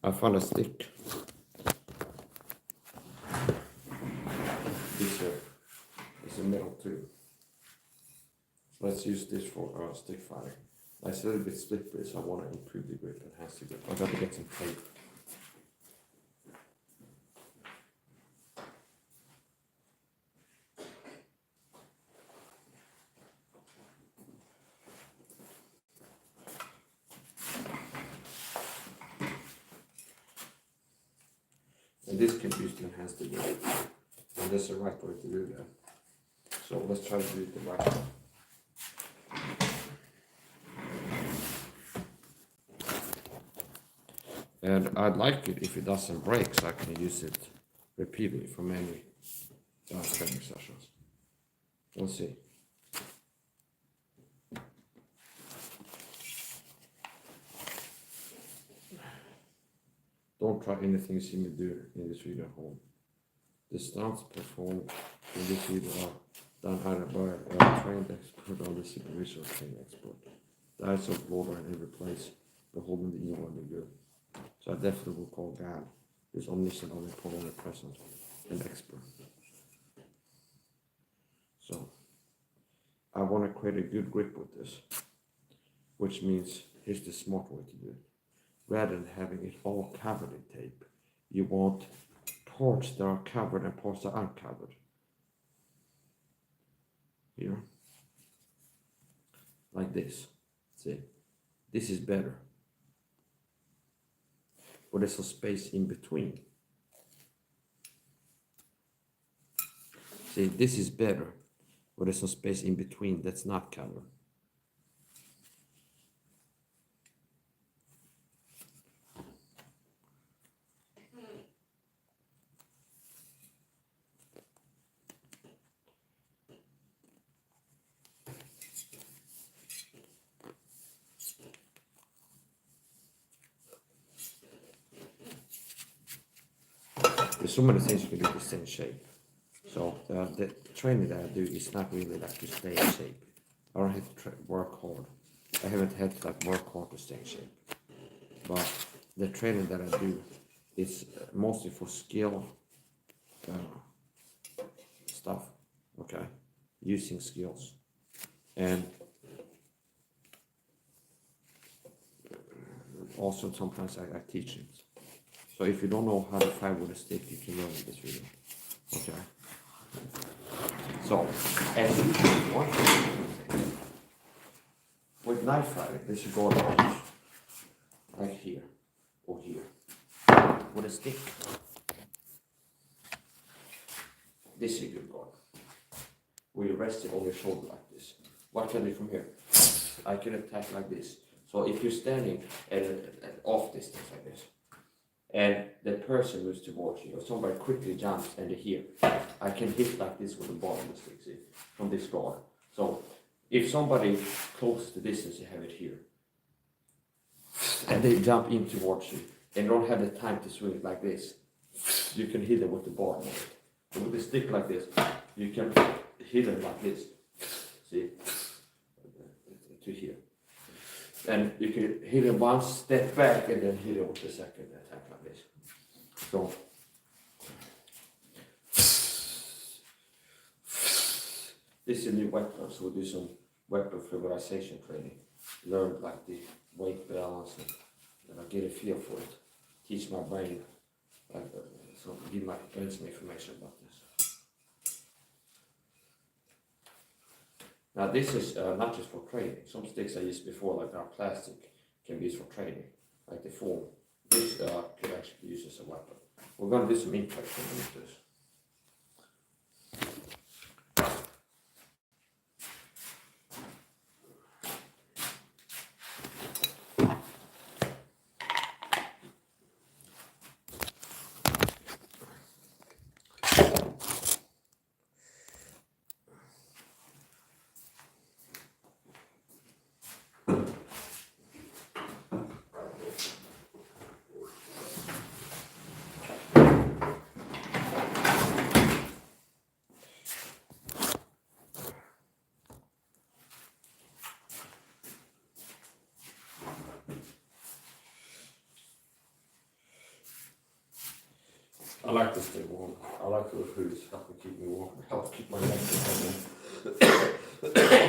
I found a stick. This here is a metal tube. Let's use this for stick fighting. It's a little bit slippery, so I want to improve the grip and enhance the grip. I got to get some tape. And this can be used to enhance the grip. And there's a right way to do that. So let's try to do it the right way. And I'd like it if it doesn't break, so I can use it repeatedly for many training sessions. Let's see. Don't try anything you see me do in this video at home. The stunts performed in this video are done either by a trained expert or the supervision trained expert. The eyes of water in every place, beholding the evil and the good. So I definitely will call God, who's omniscient, omnipotent, omnipresent, and expert. So I want to create a good grip with this, which means here's the smart way to do it. Rather than having it all covered in tape, you want parts that are covered and parts that are uncovered. Here, like this. See, this is better. But there's some space in between. See, this is better, but there's some space in between that's not covered. There's so many things you can do to stay in shape. So the training that I do is not really like to stay in shape. I don't have to work hard. I haven't had to like work hard to stay in shape. But the training that I do is mostly for skill stuff. Okay, using skills, and also sometimes I teach it. So if you don't know how to fight with a stick, you can learn in this video. Okay. So, as usual, with knife fighting, they should go like here or here with a stick. This is a good guard. Where you rest it on your shoulder like this. What can I do from here? I can attack like this. So if you're standing at off distance like this, and the person moves towards you, or somebody quickly jumps and they hear, I can hit like this with the ball of the stick, see, from this guard. So if somebody close the distance, you have it here, and they jump in towards you, and don't have the time to swing it like this, you can hit them with the ball of it. So with the stick like this, you can hit them like this, see, to here. And you can hit it one step back and then hit it with the second attack like this. So this is a new weapon, so we'll do some weapon fluidization training. Learn like the weight balance and I get a feel for it. Teach my brain, so give my brain some information about this. Now this is not just for training. Some sticks I used before, like our plastic, can be used for training, like the foam. This could actually be used as a weapon. We're going to do some impact training with this. I like to stay warm. I like to food stuff to keep me warm. Helps keep my neck warm.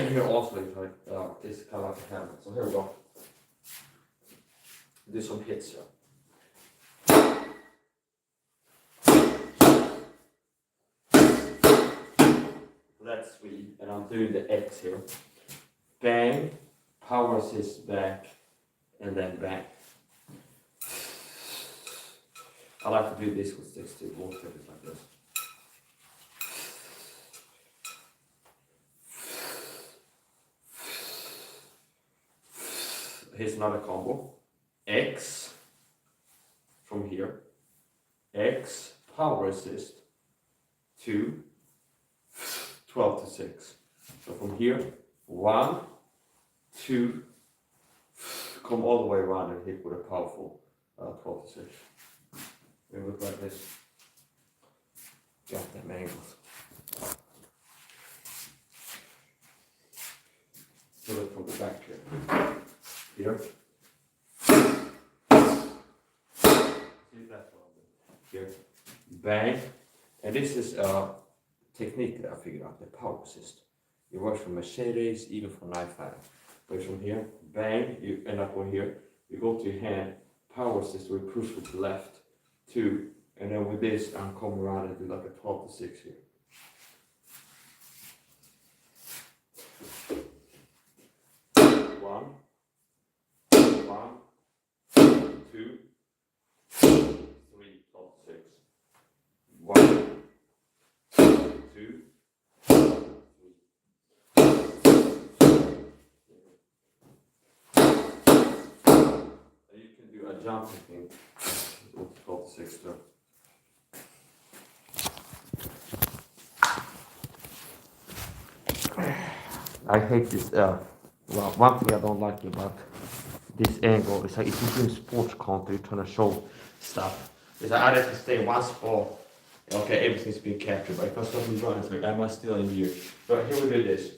Here also it's like this kind of like a hammer. So here we go. Do some hits here. That's sweet, and I'm doing the X here. Bang, power assist back, and then bang. I like to do this with sticks too, water it like this. Here's another combo. X from here. X, power assist, 2, 12 to 6. So from here, 1, 2, come all the way around and hit with a powerful 12 to 6. We look like this. Got them angles. Do it from the back here. Here. See, that's what I'm doing. Here. Bang. And this is a technique that I figured out, the power assist. It works for machetes, even for knife fighting. But from here, bang, you end up on here. You go to your hand, power assist, we push with the left, 2, and then with this, I'm coming around and do like a 12 to 6 here. One, 2, 3, 12 to 6. 1, 2, 3. You can do a jumping thing with 12 to 6 too. I hate this, well, one thing I don't like about this angle is like if you're doing sports content, you're trying to show stuff. Is like I have to stay in one spot. Okay, everything's being captured, but if I start me running, it's like am I still in view? But here we do this.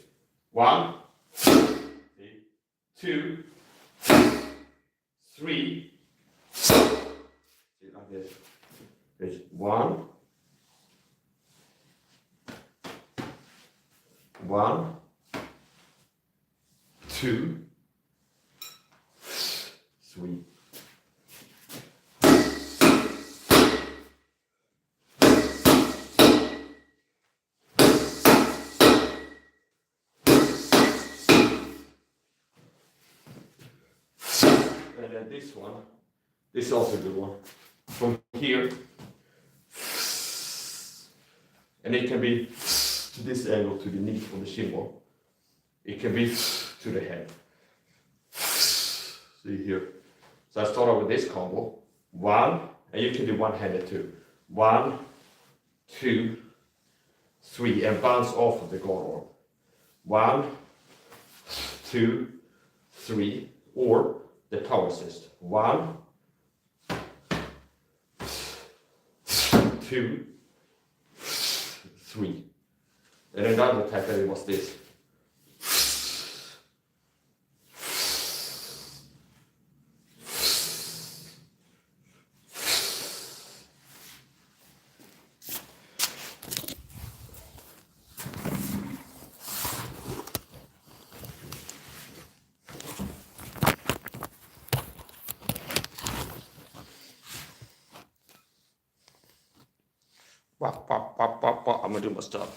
1, 2, 3. See like this. There's 1, 2, 3. And then this one, this is also a good one. From here, and it can be to this angle, to the knee or the shin bone. It can be to the head. See here. So I start out with this combo. 1, and you can do one-handed too. 1, 2, 3, and bounce off of the guard arm. 1, 2, 3, or the power assist. 1, 2, 3. And another attack that was this. I'm gonna do my stuff.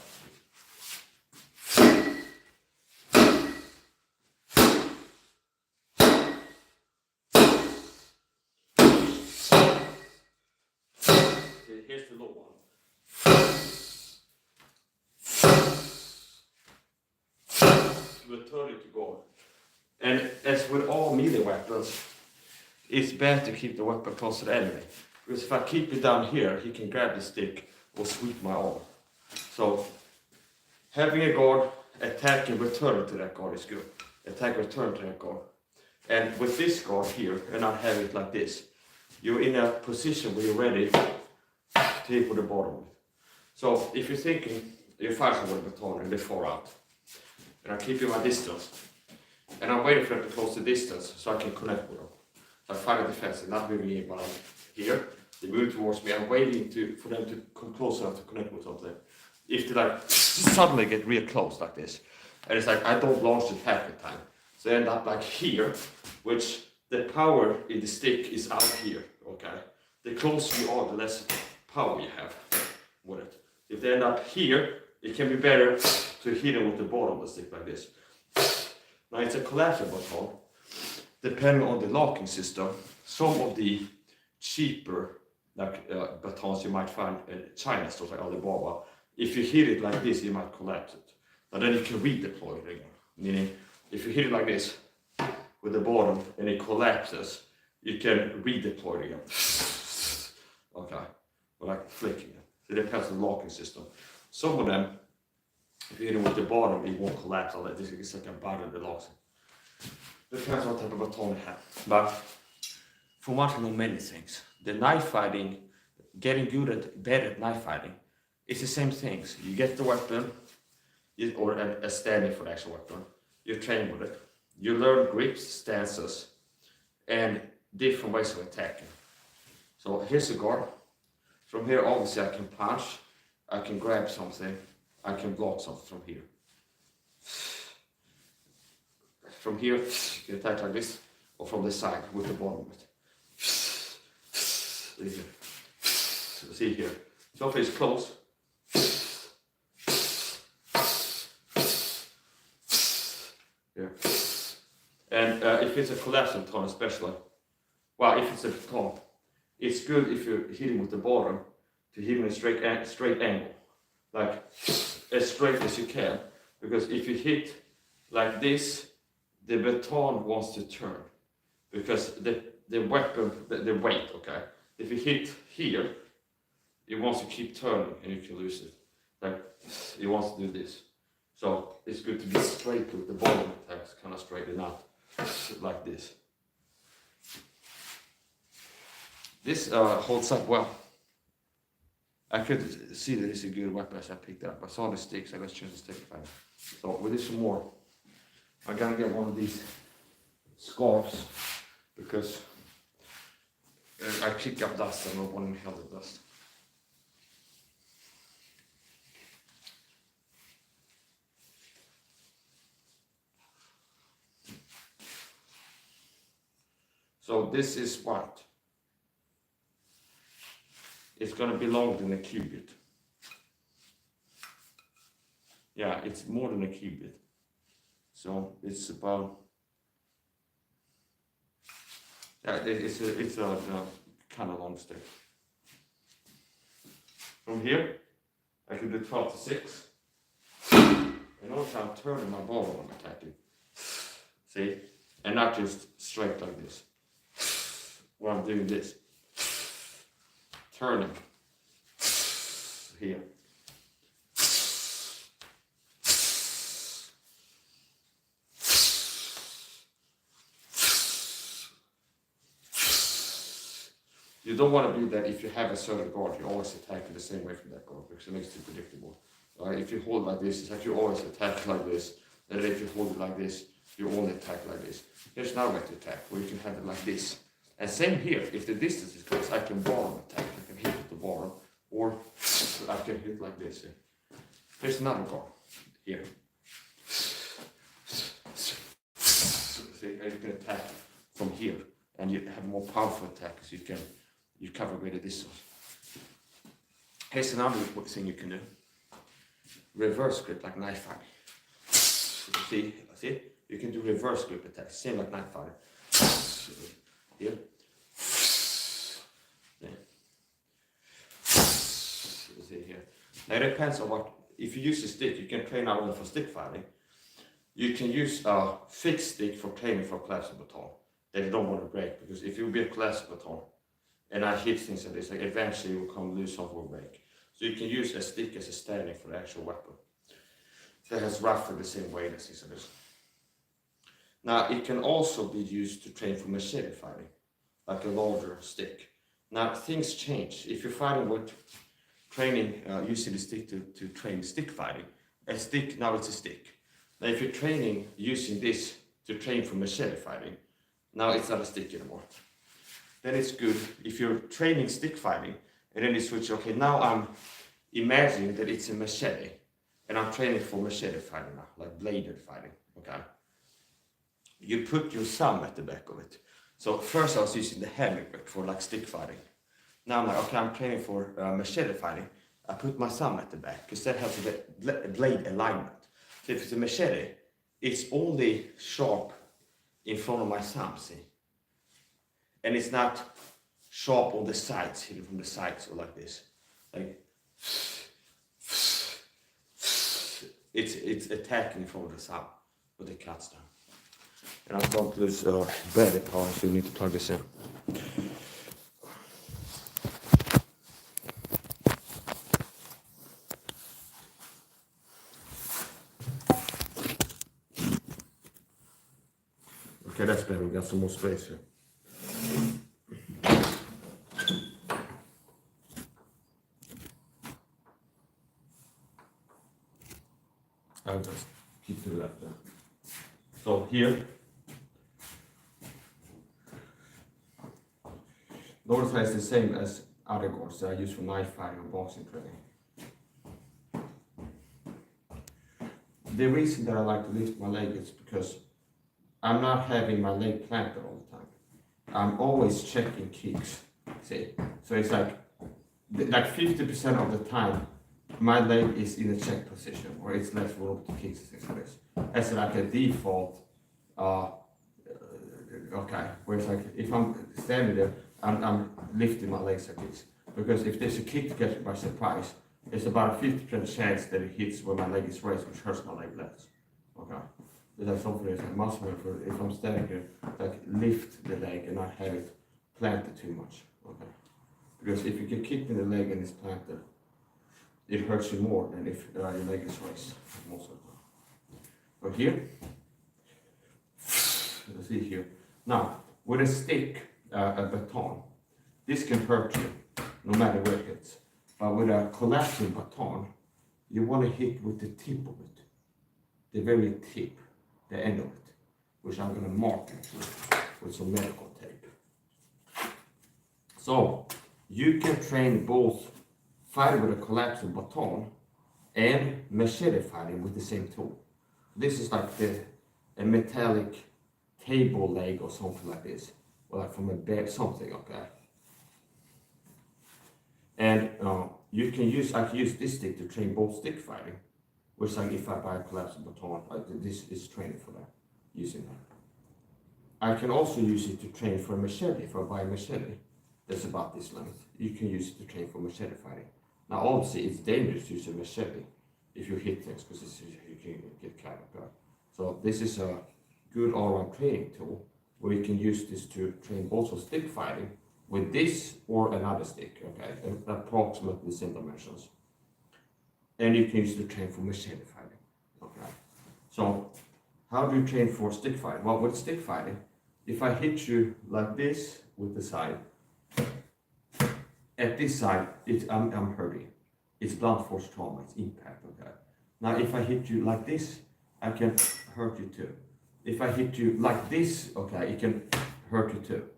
Here's the low one. Return it to guard. And as with all melee weapons, it's better to keep the weapon close to the enemy. Because if I keep it down here, he can grab the stick or sweep my arm. So having a guard, attack and return to that guard is good. Attack, return to that guard. And with this guard here, and I have it like this, you're in a position where you're ready to hit with the bottom. So if you're thinking, you're fighting with a baton and they're far out, and I'm keeping my distance, and I'm waiting for them to close the distance so I can connect with them. So I fight a defense and not moving in, but I'm here, They move towards me. I'm waiting for them to come close enough to connect with something. If they like suddenly get real close like this, and it's like I don't launch the attack at time, so I end up like here, which the power in the stick is out here. Okay, the closer you are, the less power you have with it. If they end up here, it can be better to hit them with the bottom of the stick like this. Now it's a collapsible baton. Depending on the locking system, some of the cheaper batons you might find in China stores like Alibaba, if you hit it like this, you might collapse it. But then you can redeploy it again. Meaning, if you hit it like this with the bottom and it collapses, you can redeploy it again. Okay, or like flicking it. So it depends on the locking system. Some of them, if you hit it with the bottom, it won't collapse. All that. This is like a button that locks it. Depends on what type of baton you have. But from what I know many things, the knife fighting, getting better at knife fighting, it's the same things. You get the weapon, or a standing for the actual weapon. You train with it. You learn grips, stances, and different ways of attacking. So here's a guard. From here, obviously, I can punch, I can grab something, I can block something from here. From here, you can attack like this, or from the side with the bottom of it. See here. So if it's close, here. And if it's a collapsing baton especially, well, if it's a baton, it's good if you're hitting with the bottom to hit in a straight angle, like as straight as you can, because if you hit like this, the baton wants to turn, because the weapon, the weight, okay, if you hit here, it wants to keep turning and you can lose it. Like, it wants to do this. So it's good to be straight with the bottom attacks, kind of straighten out, like this. This holds up well. I could see that it's a good weapon as I picked it up. I saw the sticks, I got to choose the stick fighter. So we'll do some more. I'm gonna get one of these scarves because I kick up dust and I don't want to inhale the dust. So this is what? It's going to be longer than a cubit. Yeah, it's more than a cubit. So it's about, yeah, it's a kind of long stick. From here, I can do 12 to 6. And also I'm turning my ball when I'm attacking. See? And not just straight like this. When I'm doing this. Turning. Here. You don't want to do that if you have a certain guard. You always attack in the same way from that guard because it makes it predictable. If you hold like this, it's like you always attack like this. And if you hold it like this, you only attack like this. Here's another way to attack, where you can have it like this. And same here, if the distance is close, I can bottom attack. I can hit with the bottom, or I can hit like this. Here's another guard here. See, you can attack from here, and you have a more powerful attack because you cover greater distance. Here's another thing you can do. Reverse grip like knife fighting. See, you can do reverse grip attacks, same like knife fighting. Here. See here. Now it depends on what. If you use a stick, you can train out only for stick fighting. You can use a fixed stick for training for collapsible baton that you don't want to break, because if you be a collapsible baton and I hit things like this, like eventually you will come loose something will break. So you can use a stick as a standing for the actual weapon. That has roughly the same weight as this. Now it can also be used to train for machete fighting, like a larger stick. Now things change. If you're fighting with training, using the stick to train stick fighting, a stick, now it's a stick. Now if you're training using this to train for machete fighting, now it's not a stick anymore. then it's good if you're training stick fighting and then you switch, okay, now I'm imagining that it's a machete and I'm training for machete fighting now, like bladed fighting, okay? You put your thumb at the back of it. So first I was using the hammer grip for like stick fighting. Now I'm like, okay, I'm training for machete fighting. I put my thumb at the back because that helps with the blade alignment. So if it's a machete, it's only sharp in front of my thumb, see? And it's not sharp on the sides, hitting from the sides or like this. Like, it's attacking from the thumb with the cuts down. And I'm going to lose battery power, so you need to plug this in. Okay, that's better. We got some more space here. I'll just keep to that there. So here, notice how it's the same as other guards that I use for knife fighting or boxing training. The reason that I like to lift my leg is because I'm not having my leg planted all the time. I'm always checking kicks, see? So it's like 50% of the time, my leg is in a check position, or it's less room to kicks and things like this. As like a default, okay, where it's like, if I'm standing there, I'm lifting my legs like this. Because if there's a kick to catch me by surprise, there's about a 50% chance that it hits where my leg is raised, which hurts my leg less. Okay? That's something that's like muscle memory. If I'm standing there, like lift the leg and not have it planted too much. Okay? Because if you get kicked in the leg and it's planted, it hurts you more than if your leg is raised most of the time. But here, let's see here. Now, with a stick, a baton, this can hurt you no matter where it hits. But with a collapsing baton, you want to hit with the tip of it, the very tip, the end of it, which I'm going to mark actually with some medical tape. So you can train both fighting with a collapsing baton and machete fighting with the same tool. This is like a metallic table leg or something like this, or like from a bed, something, okay? And you can use, I can use this stick to train both stick fighting, which like if I buy a collapsing baton, this is training for that, using that. I can also use it to train for a machete. If I buy a machete that's about this length, you can use it to train for machete fighting. Now obviously it's dangerous to use a machete if you hit things, because you can get cut up. So this is a good all-around training tool where you can use this to train also stick fighting with this or another stick, okay, approximately the same dimensions. And you can use it to train for machete fighting, okay. So how do you train for stick fighting? Well, with stick fighting, if I hit you like this with the side, at this side, I'm hurting. It's blunt force trauma, it's impact, okay. Now if I hit you like this, I can hurt you too. If I hit you like this, okay, it can hurt you too.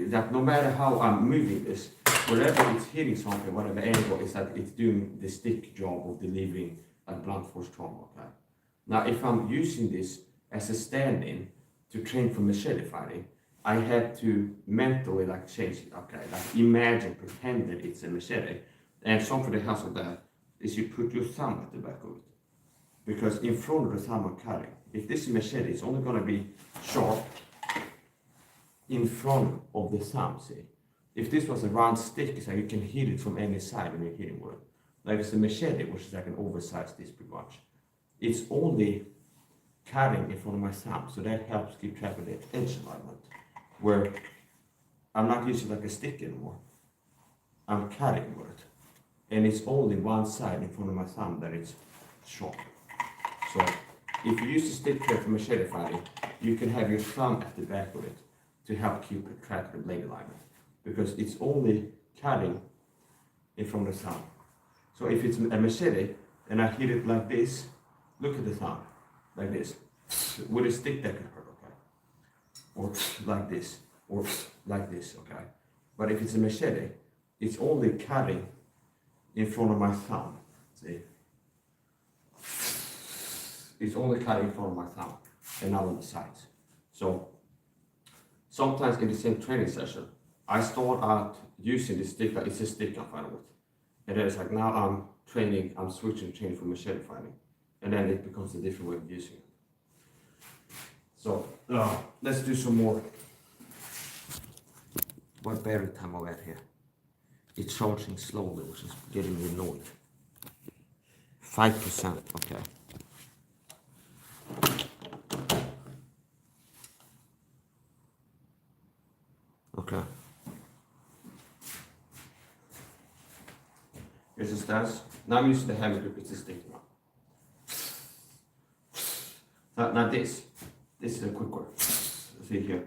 That no matter how I'm moving this, wherever it's hitting something, whatever angle, it's like it's doing the stick job of delivering like blunt force trauma, okay. Now if I'm using this as a stand-in to train for machete fighting, I have to mentally like change it, okay, like imagine, pretend that it's a machete. And something that helps with that is you put your thumb at the back of it. Because in front of the thumb I'm cutting. If this is machete, it's only going to be sharp in front of the thumb, see. If this was a round stick, it's like you can hit it from any side when you're hitting with it. Like it's a machete, which is like an oversized disc pretty much. It's only cutting in front of my thumb, so that helps keep track of the edge alignment. Where I'm not using like a stick anymore. I'm cutting with it. And it's only one side in front of my thumb that it's sharp. So if you use the stick for machete fighting, you can have your thumb at the back of it to help keep track of the blade alignment. Because it's only cutting in front of the thumb. So if it's a machete and I hit it like this, look at the thumb, like this. With a stick that can hurt, okay? Or like this, okay? But if it's a machete, it's only cutting in front of my thumb. See? It's only cutting in front of my thumb and not on the sides. So sometimes in the same training session, I start out using this stick, it's a stick I'm fighting with. And then it's like now I'm switching training from machete fighting. And then it becomes a different way of using it. So let's do some more. What battery time are we at here? It's charging slowly, which is getting me annoyed. 5%, okay. Okay. Here's the stance. Now I'm using the hammer grip, it's a stick now. Now this is a quick one. See here.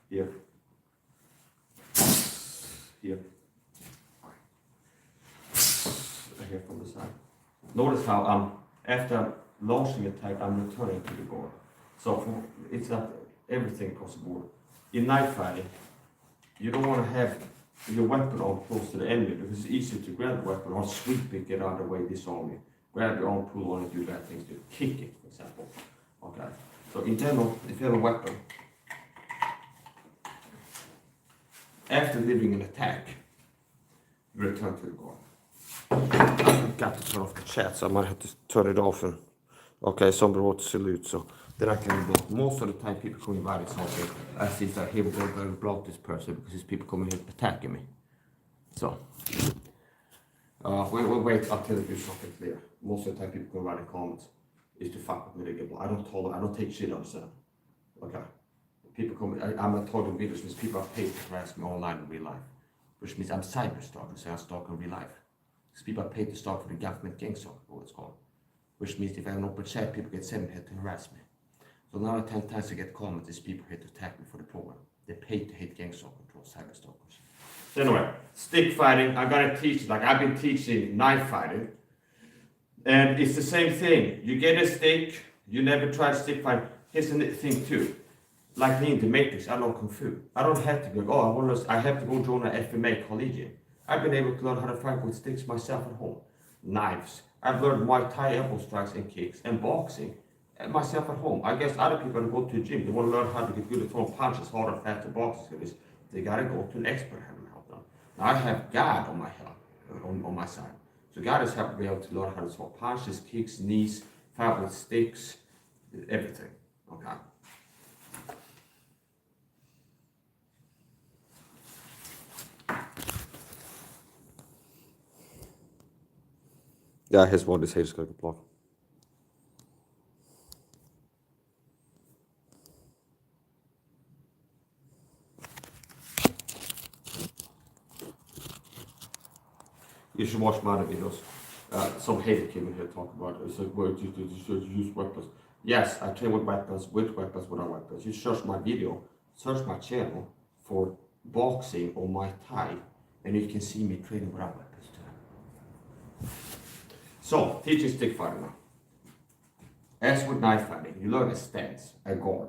Here. Here. Here from the side. Notice how after launching attack, I'm returning to the guard. So it's not everything across the board. In knife fighting, you don't want to have your weapon arm close to the enemy because it's easier to grab the weapon or sweep it, get out of the way, disarm it. Grab your arm, pull on it, do bad things, do kick it, for example. Okay. So in general, if you have a weapon, after delivering an attack, you return to the guard. I've got to turn off the chat, so I might have to turn it off. And okay, somebody wrote salute, so then I can block. Most of the time, people come inviting something. I see that here we're going to block this person because there's people coming here attacking me. So we'll wait until they do something clear. Most of the time, people come writing comments is to fuck with me. They get I don't take shit on them. Okay, people come. I'm not talking videos, which means people are paid to harass me online in real life, which means I'm cyber stalking, so I stalk in real life. Because people are paid to stalk for the government gang stalking, what it's called. Which means if I have an open chat, people get sent here to harass me. So now 10 times I get comments, these people here to attack me for the program. They're paid to hit gang stalking control cyber stalkers. So anyway, stick fighting, I'm gonna teach, like I've been teaching knife fighting. And it's the same thing. You get a stick, you never try to stick fight. Here's the thing too. Like me in the Matrix, I know Kung Fu. I don't have to go, I have to go join an FMA collegiate. I've been able to learn how to fight with sticks myself at home. Knives. I've learned Muay Thai elbow strikes and kicks and boxing myself at home. I guess other people that go to the gym, they want to learn how to get good at throwing punches, hard and fast, and boxes. They gotta go to an expert and help them. Now I have God on my help, on my side. So God has helped me able to learn how to throw punches, kicks, knees, fight with sticks, everything. Okay. Yeah, his one is he's going to block. You should watch my other videos. Some hater came in here talk about it. It's like, well, you should use weapons. Yes, I train with weapons, without weapons. You search my video, search my channel for boxing or Muay Thai, and you can see me training without weapons too. So, teaching stick fighting now. As with knife fighting, you learn a stance, a guard.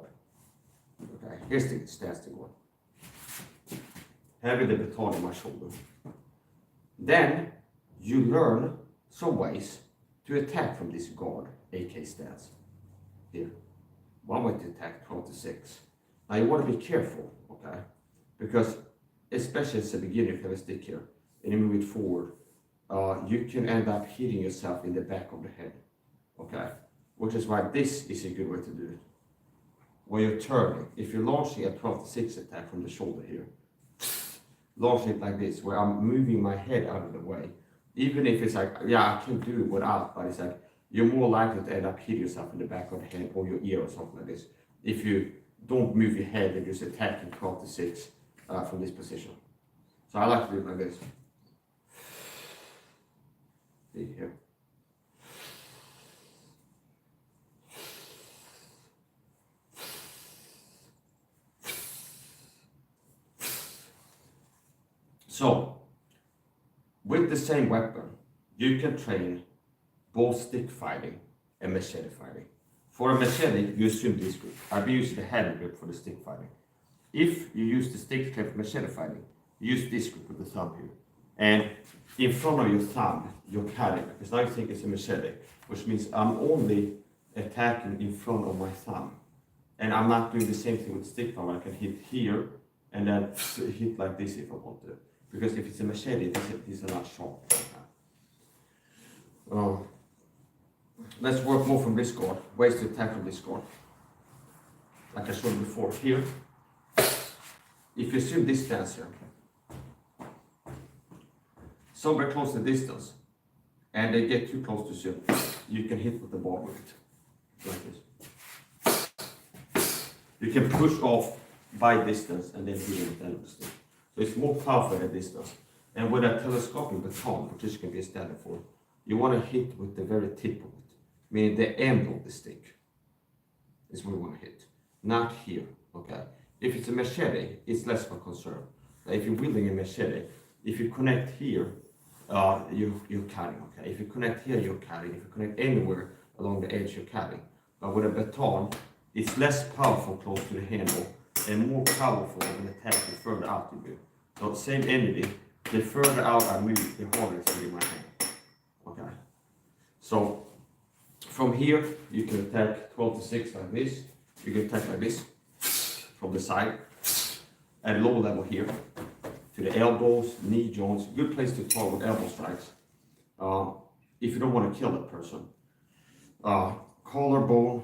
Okay, here's the stance to guard. Having the baton on my shoulder. Then you learn some ways to attack from this guard, AK stance. Here. One way to attack 12 to 6. Now you want to be careful, okay? Because especially as a beginner, if you have a stick here, and you move it forward, you can end up hitting yourself in the back of the head, okay? Which is why this is a good way to do it. When you're turning, if you're launching a 12 to 6 attack from the shoulder here, launch it like this, where I'm moving my head out of the way. Even if it's like, yeah, I can do it without, but it's like, you're more likely to end up hitting yourself in the back of the head or your ear or something like this. If you don't move your head and just attacking 12 to 6 from this position. So I like to do it like this. See here. So, with the same weapon, you can train both stick fighting and machete fighting. For a machete, you assume this grip. I'll be using the hand grip for the stick fighting. If you use the stick grip for machete fighting, use this grip with the thumb here. And in front of your thumb, you're cutting, because I think it's a machete, which means I'm only attacking in front of my thumb. And I'm not doing the same thing with stick thumb. I can hit here and then hit like this if I want to. Because if it's a machete, these are not sharp. Let's work more from this guard. Ways to attack from this guard. Like I showed before. Here, if you assume this stance here, somewhere close to distance, and they get too close to you can hit with the ball with it. Like this. You can push off by distance and then hit it with the end of the stick. So it's more powerful at distance. And with a telescopic baton, which this can be a standard for, you want to hit with the very tip of it, meaning the end of the stick is where you want to hit, not here. Okay. If it's a machete, it's less of a concern. If you're wielding a machete, if you connect here, you're cutting. Okay. If you connect here, you're cutting. If you connect anywhere along the edge, you're cutting. But with a baton, it's less powerful close to the handle and more powerful when attacking further out you go. So same energy, the further out I move, the harder it's in my hand. Okay. So from here, you can attack 12 to 6 like this. You can attack like this from the side. At a low level here, to the elbows, knee joints. Good place to target elbow strikes. If you don't want to kill that person. Collarbone,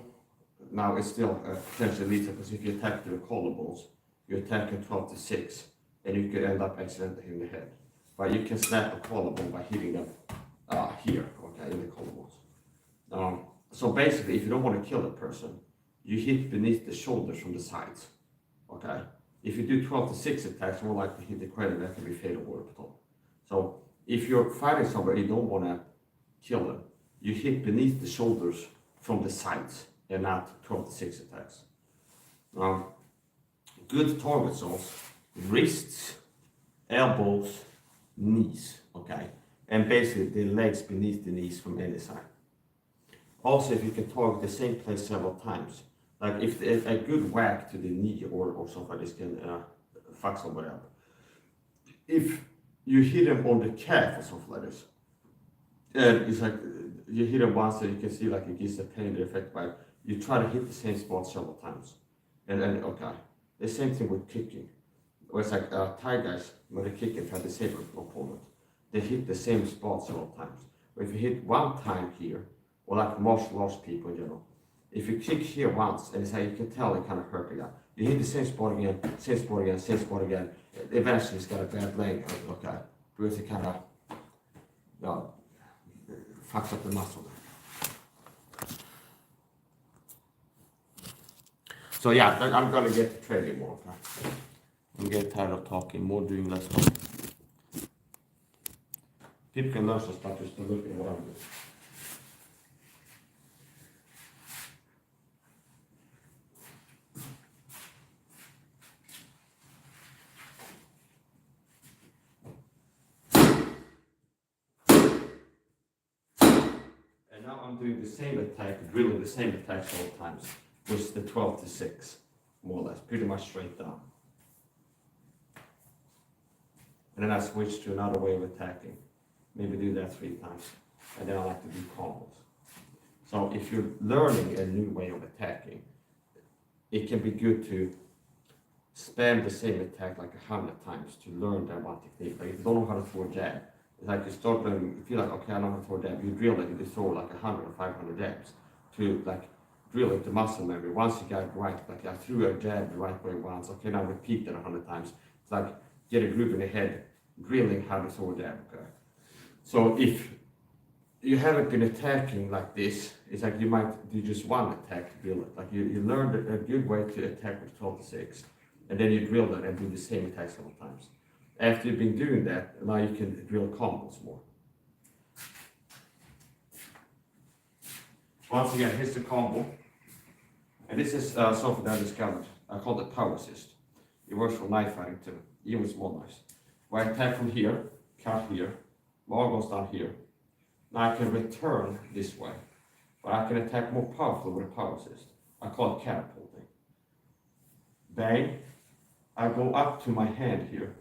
now it's still potentially lethal because if you attack to the collarbones, you attack at 12 to 6 and you could end up accidentally hitting the head. But you can snap a collarbone by hitting them here, okay, in the collarbones. So basically, if you don't want to kill a person, you hit beneath the shoulders from the sides, okay? If you do 12 to 6 attacks, more likely to hit the credit, that can be fatal or baton. So if you're fighting somebody you don't want to kill them, you hit beneath the shoulders from the sides and not 12 to 6 attacks. Good target zones, wrists, elbows, knees, okay? And basically the legs beneath the knees from any side. Also, if you can target the same place several times, like if a good whack to the knee or something like this can fuck somebody up. If you hit them on the calf or something like this, and it's like you hit them once and you can see like it gives a pain effect, but you try to hit the same spot several times. And then, okay, the same thing with kicking. Where it's like Thai guys, when they kick and try to save an opponent, they hit the same spot several times. But if you hit one time here, or like martial arts people in general, if you kick here once, and it's like you can tell it kind of hurt the guy. You hit the same spot again, same spot again, same spot again. Eventually it's got a bad leg, okay, because it kind of fucks up the muscle. So yeah, I'm gonna get to training more, okay? I'm getting tired of talking, more doing, less talking. People can learn some stuff just by looking at what I'm doing. And now I'm doing the same attack, drilling the same attack several times, with the 12 to 6, more or less, pretty much straight down. And then I switch to another way of attacking. Maybe do that 3 times. And then I like to do combos. So if you're learning a new way of attacking, it can be good to spam the same attack like 100 times to learn that one technique. Like if you don't know how to throw a jab, it's like you start learning, you feel like, okay, I know how to throw a jab. You drill it, you throw like 100 or 500 jabs to like drill into muscle memory. Once you got it right, like I threw a jab the right way once, okay, now repeat that 100 times. It's like get a group in the head, drilling how to throw a jab, okay? So if you haven't been attacking like this, it's like you might do just one attack to drill it. Like you learned a good way to attack with 12 to 6, and then you drill it and do the same attack several times. After you've been doing that, now you can drill combos more. Once again, here's the combo. And this is something that I discovered. I call it power assist. It works for knife fighting too, even with small knives. Where I attack from here, cut here, ball goes down here. Now I can return this way, but I can attack more powerfully with a power assist. I call it catapulting. Bang, I go up to my hand here,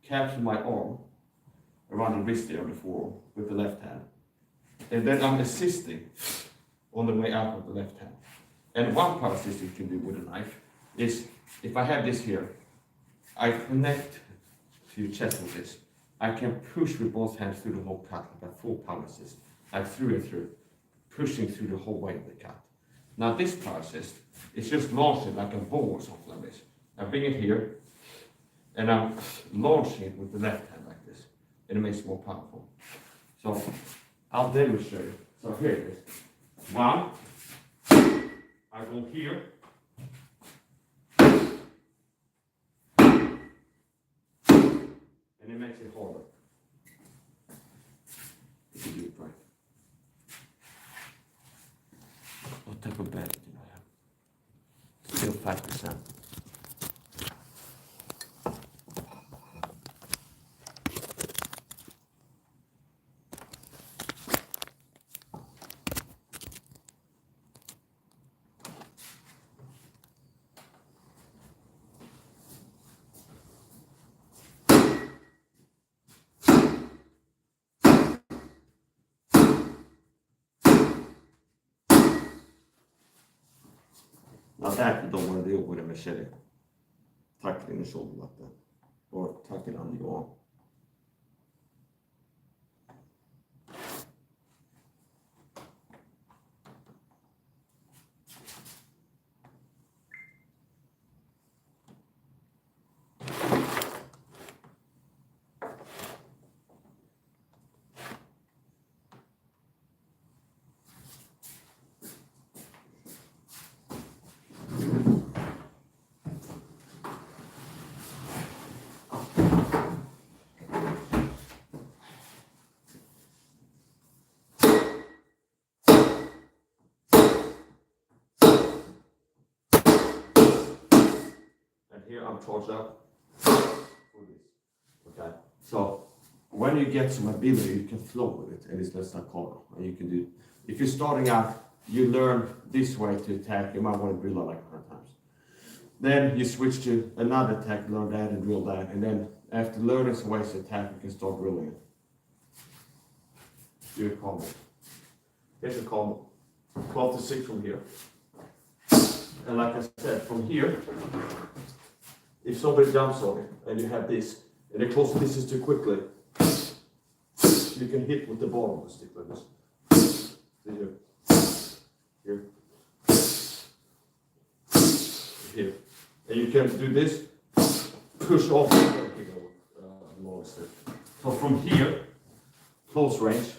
capture my arm around the wrist there on the forearm with the left hand. And then I'm assisting on the way out with the left hand. And one power assist you can do with a knife is, if I have this here, I connect to your chest with this. I can push with both hands through the whole cut, like a full power assist, like through and through, pushing through the whole way of the cut. Now this power assist is just launching like a ball or something like this. I bring it here, and I'm launching it with the left hand like this, and it makes it more powerful. So I'll demonstrate it. So here it is. One, I go here, and it makes it harder. If you do it right. What type of battery do I have? Still 5%. Now that you don't want to do with a machete. Tuck it in the shoulder like that. Or tuck it under your arm. Here I'm charged up for this. Okay, so when you get some ability, you can flow with it, and it's less like corner. And you can do. If you're starting out, you learn this way to attack. You might want to drill it like 100 times. Then you switch to another attack, learn that, and drill that. And then after learning some ways to attack, you can start drilling it. Do a combo. Here's a combo. 12 to 6 from here. And like I said, from here. If somebody jumps on it and you have this, and it closes distance too quickly, you can hit with the bottom of the stick like this. Here. Here. And you can do this, push off the long stick. So from here, close range,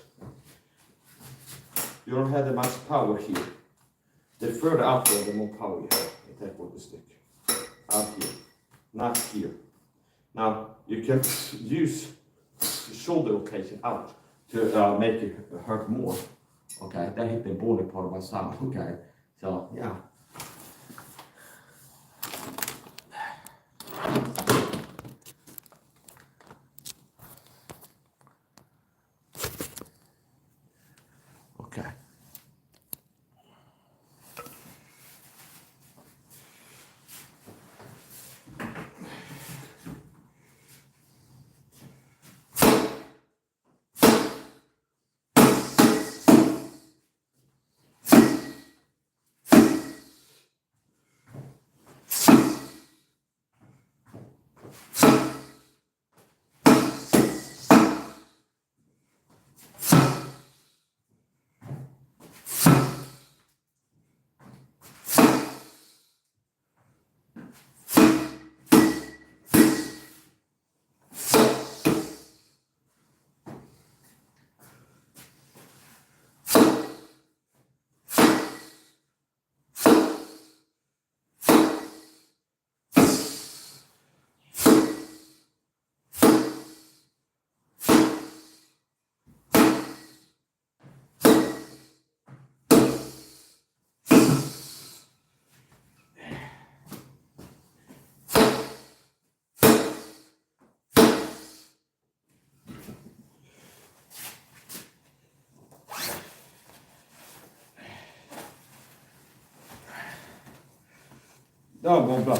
you don't have that much power here. The further up there, the more power you have. Attack with the stick. Out here. Not here. Now you can use the shoulder rotation out to make it hurt more. Okay, that hit the body part of my stomach. Okay, so yeah. Okay. Ja, går bra.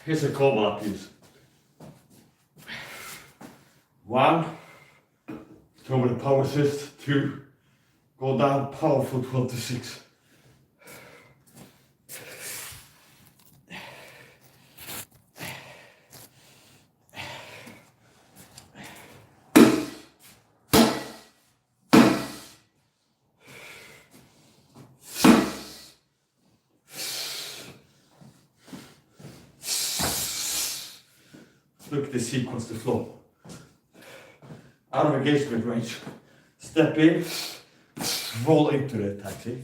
Here's a couple of these. 1, go with a power assist. 2, go down powerful 26. Look at the sequence, the flow. Out of engagement range. Step in, roll into the attack, see?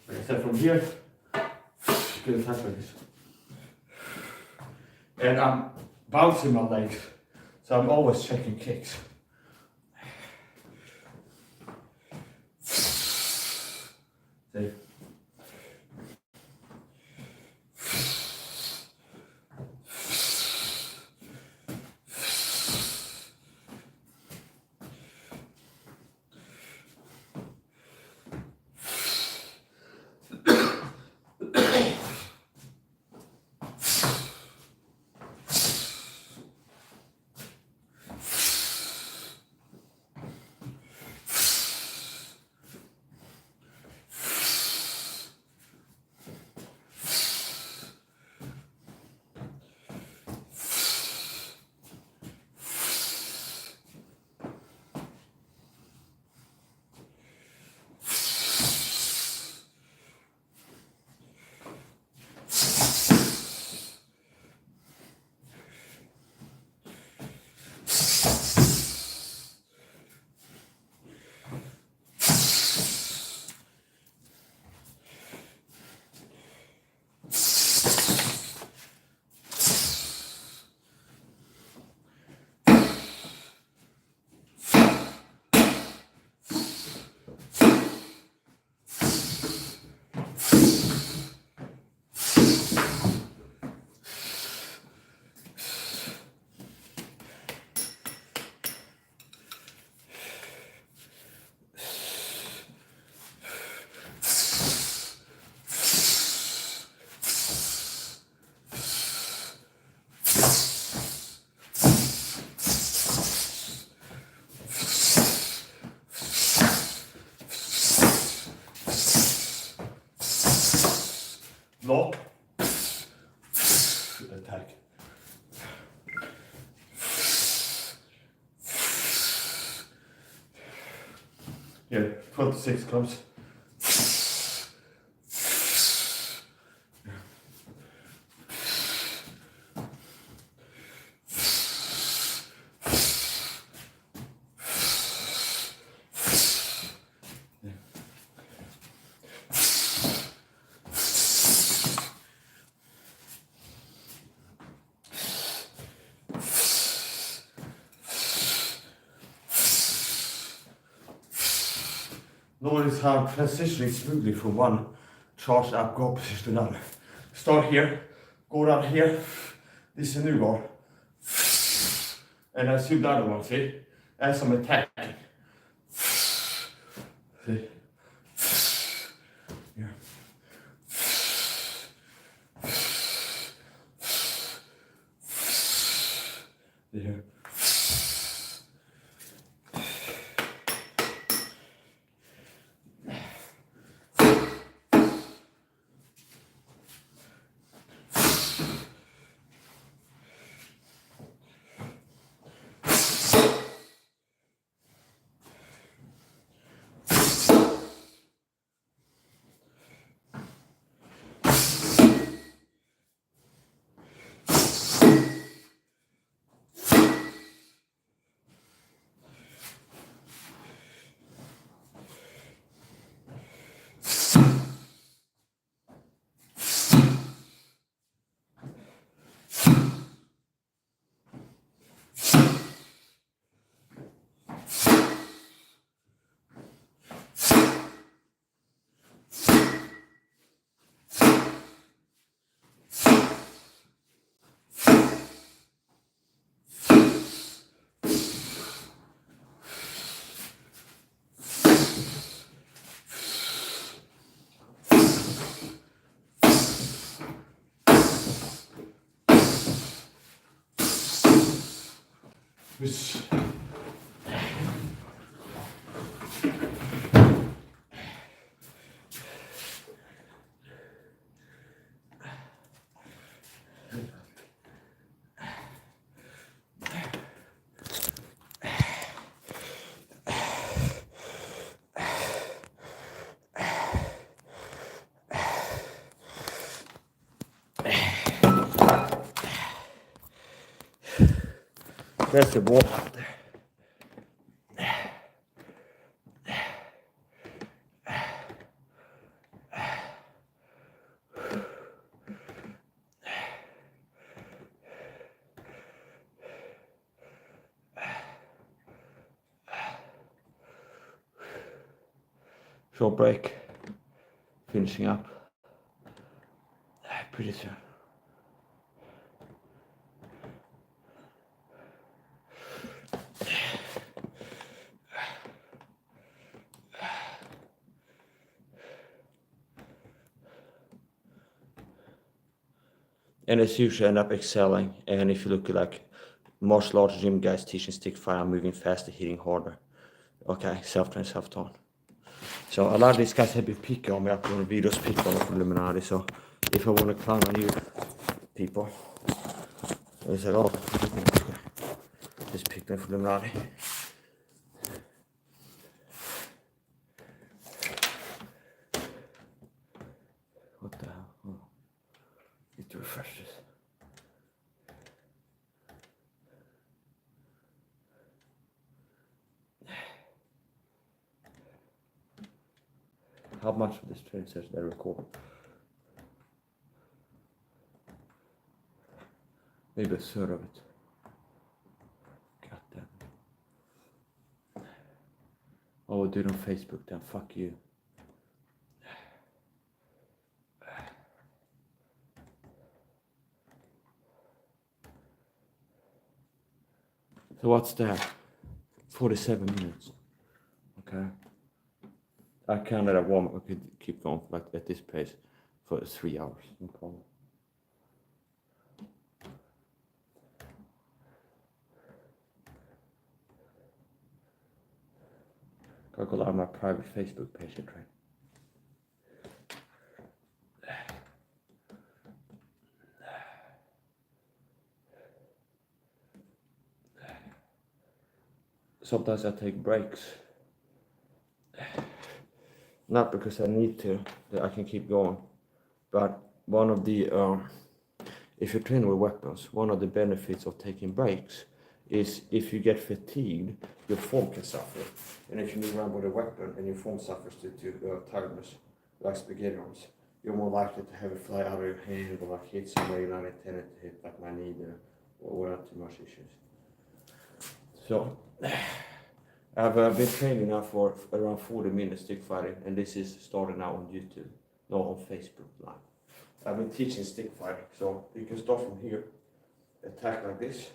Like I said, from here, good attack like this. And I'm bouncing my legs, so I'm always checking kicks. See? Lock, attack. Here, 26 clubs. Notice how I'm transitioning smoothly from one charged up go position to another. Start here, go down here, this is a new bar. And I zoom the other one, see? As I'm attacking. See? Here. Here. Switch. There's the wall out there. Short break. Finishing up. Pretty soon. And it's usually end up excelling. And if you look at like martial arts gym guys teaching stick fight, I'm moving faster, hitting harder. Okay, self-train, self-taught. So a lot of these guys have been picking on me up on the videos, pick on from Illuminati. So if I want to clown on you people, they said, oh, just picked on from Illuminati. What the hell? Oh. Need to refresh this. How much of this training session I record? Maybe a third of it. God damn. Oh, we'll do it on Facebook then. Fuck you. So what's that? 47 minutes. Okay. I counted at one. I could keep going like at this pace for 3 hours. No problem. Gotta go on my private Facebook page and train. Sometimes I take breaks. Not because I need to, that I can keep going. But one of the, if you train with weapons, one of the benefits of taking breaks is if you get fatigued, your form can suffer. And if you move around with a weapon and your form suffers due to tiredness, like spaghetti arms, you're more likely to have it fly out of your hand or like hit somewhere you're not intended to hit, like my knee there, or without too much issues. So, I've been training now for around 40 minutes stick fighting, and this is starting now on YouTube, not on Facebook Live. I've been teaching stick fighting, so you can start from here, attack like this,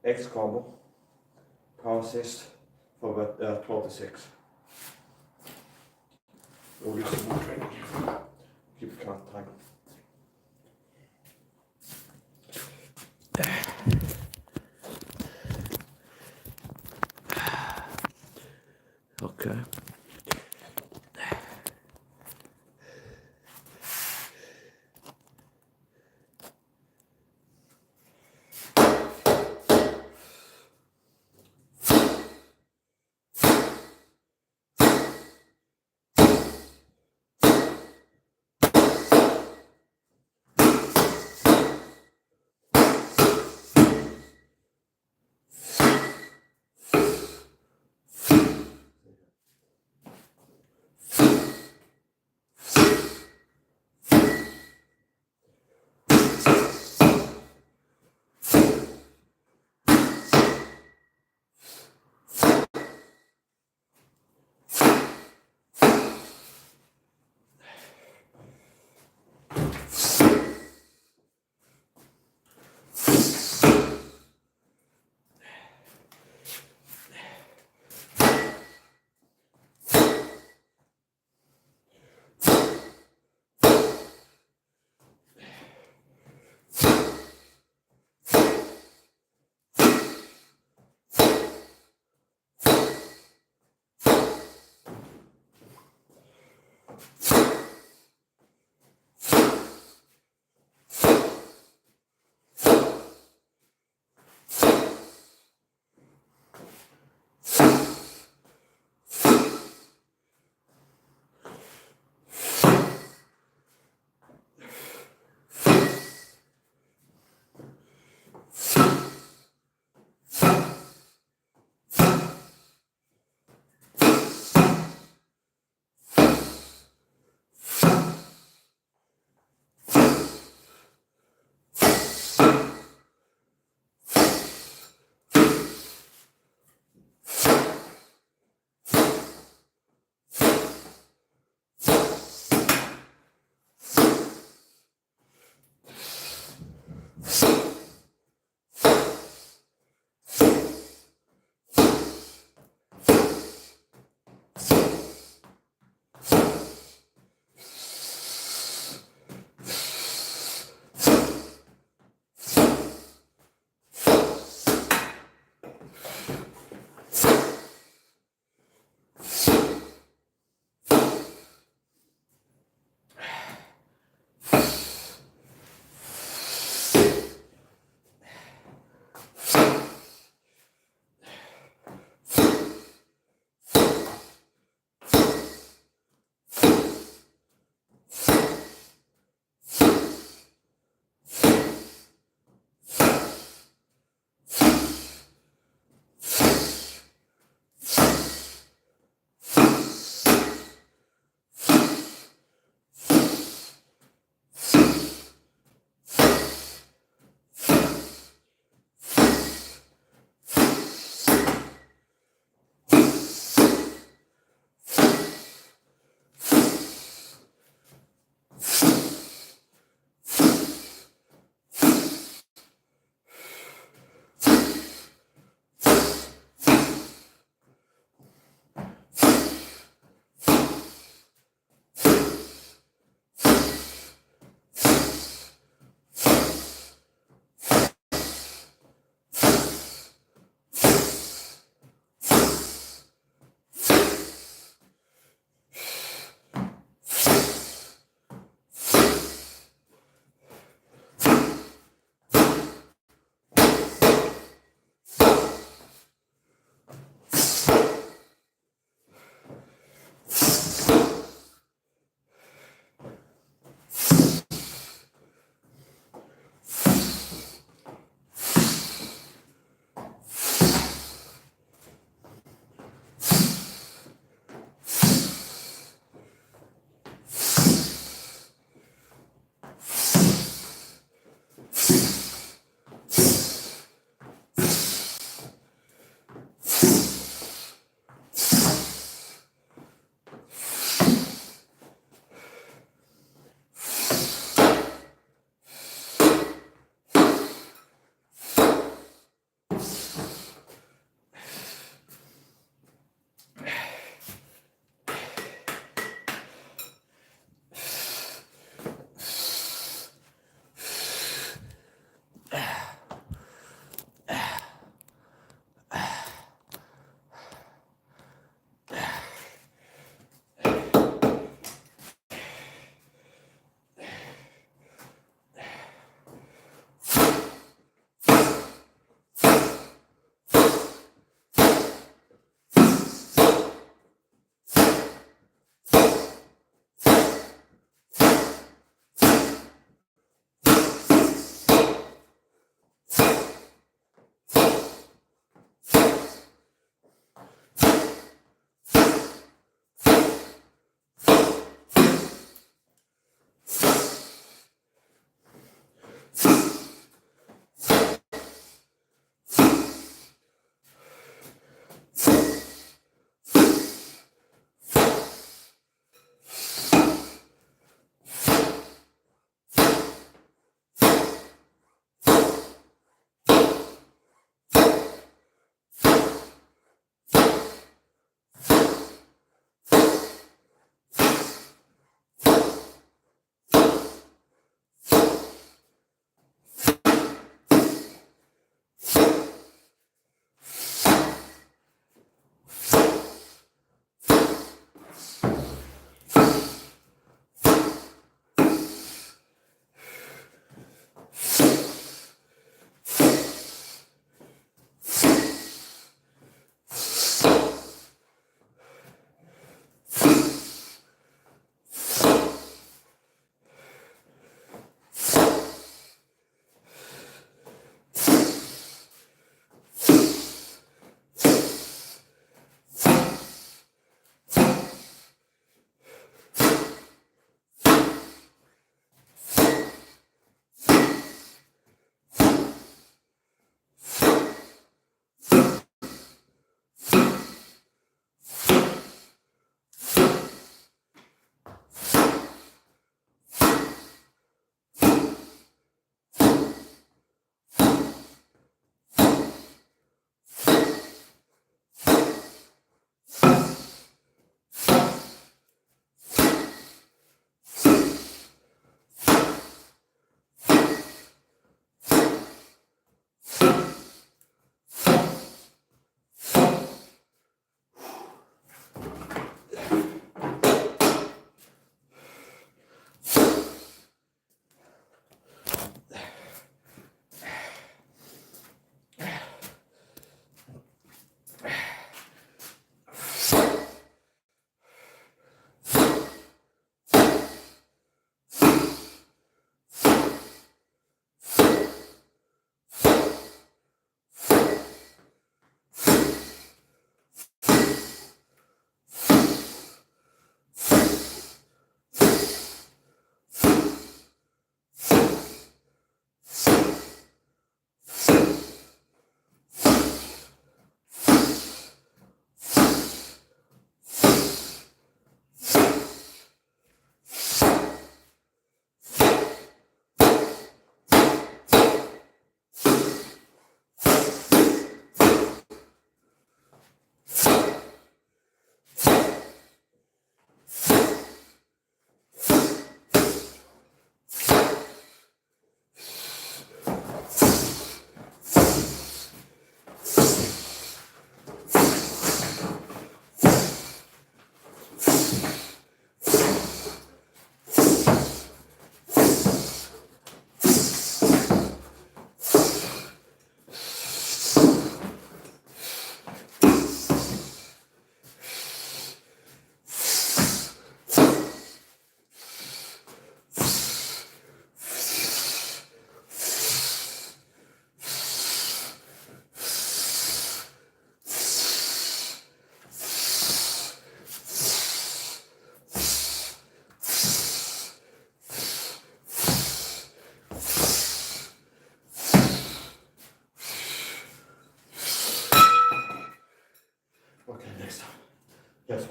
X combo, power assist for about 12 to 6. We'll do some more training. Keep it kind of tight. Okay.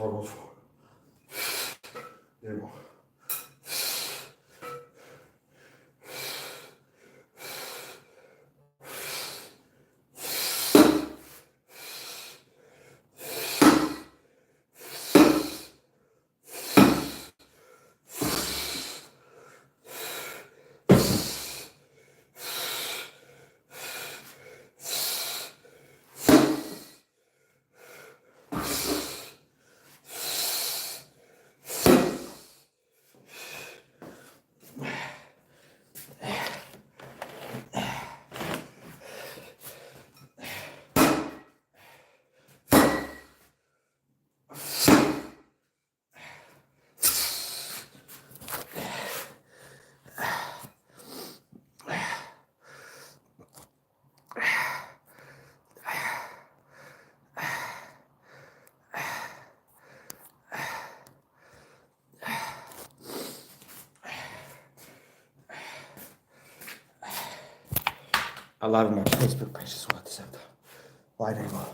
har gått för. Det är bra. I love my Facebook page as well, except why they go.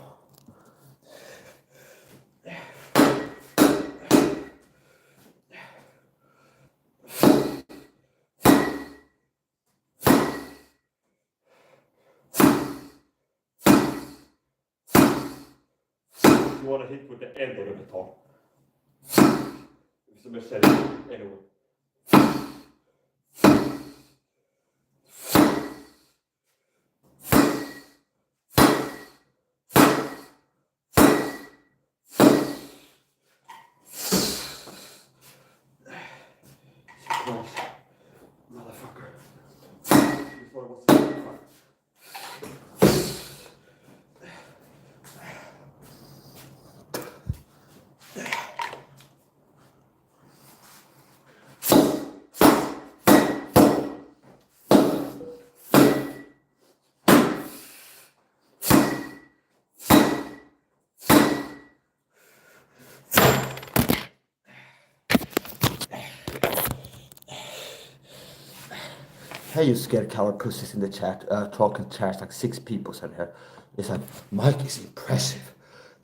You want to hit with the end of the baton. Som jag säger, anyway. Motherfucker. You thought it was fun. Hey, you scared coward pussies in the chat, talking chats, like 6 people in here. It's like, Mike is impressive.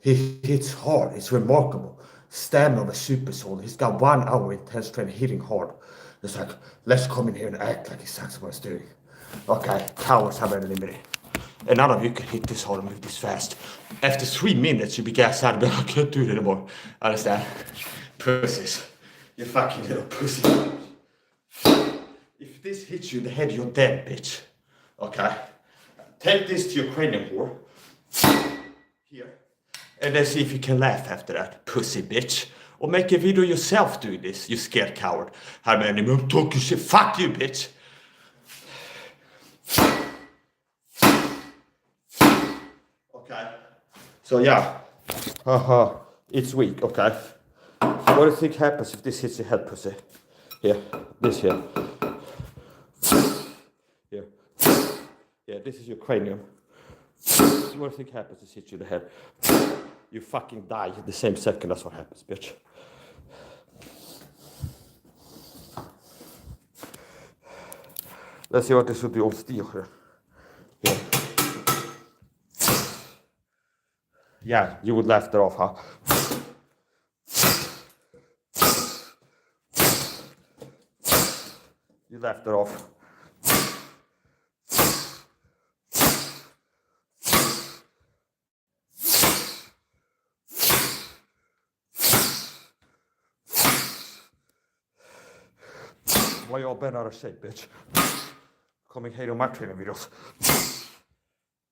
He hits hard, it's remarkable. Stamina of a super soldier. He's got 1 hour intense training hitting hard. It's like, let's come in here and act like he's what he's doing. Okay, cowards have an limit. And none of you can hit this hard and move this fast. After 3 minutes, you be gassed out and be like, I can't do it anymore. Understand? Pussies. You fucking little pussy. If this hits you in the head, you're dead, bitch. Okay? Take this to your cranium whore. Here. And then see if you can laugh after that, pussy bitch. Or make a video yourself doing this, you scared coward. How many more talk you shit? Fuck you, bitch. Okay. So yeah. Haha. It's weak, okay? What do you think happens if this hits your head, pussy? Here. This here. Here. Yeah, this is your cranium. What do you think happens if it hits you in the head? You fucking die the same second. That's what happens, bitch. Let's see what this would do on steel here. Here. Yeah, you would laugh that off, huh? You laughed it off. Why you all bent out of shape, bitch? Coming here on my training videos.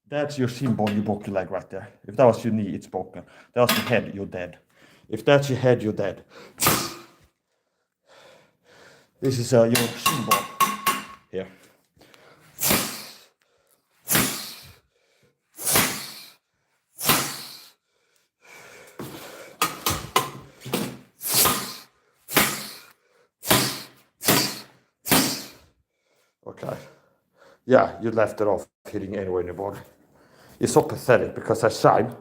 That's your shin bone, you broke your leg right there. If that was your knee, it's broken. That was your head, you're dead. If that's your head, you're dead. This is your shin bone. Here. Okay. Yeah, you left it off hitting anywhere in your body. It's so pathetic because I shine.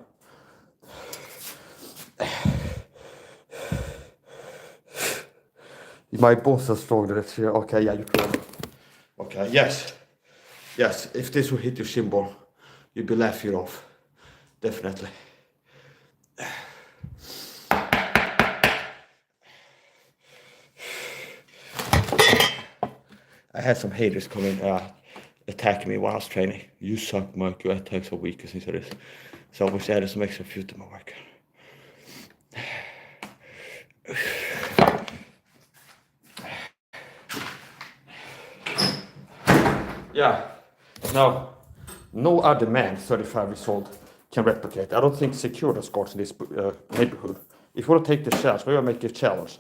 My bones are stronger than here. Okay, yeah, you can. Okay, yes. Yes, if this will hit your shin bone, you'll be laughing it off. Definitely. I had some haters come in attacking me while I was training. You suck, Mike. Your attacks are weak, and things like this. So I wish I had some extra fuel to my workout. Yeah. Now, no other man 35 years old can replicate. I don't think Securitas guards in this neighborhood. If you want to take the challenge, maybe I'll make a challenge.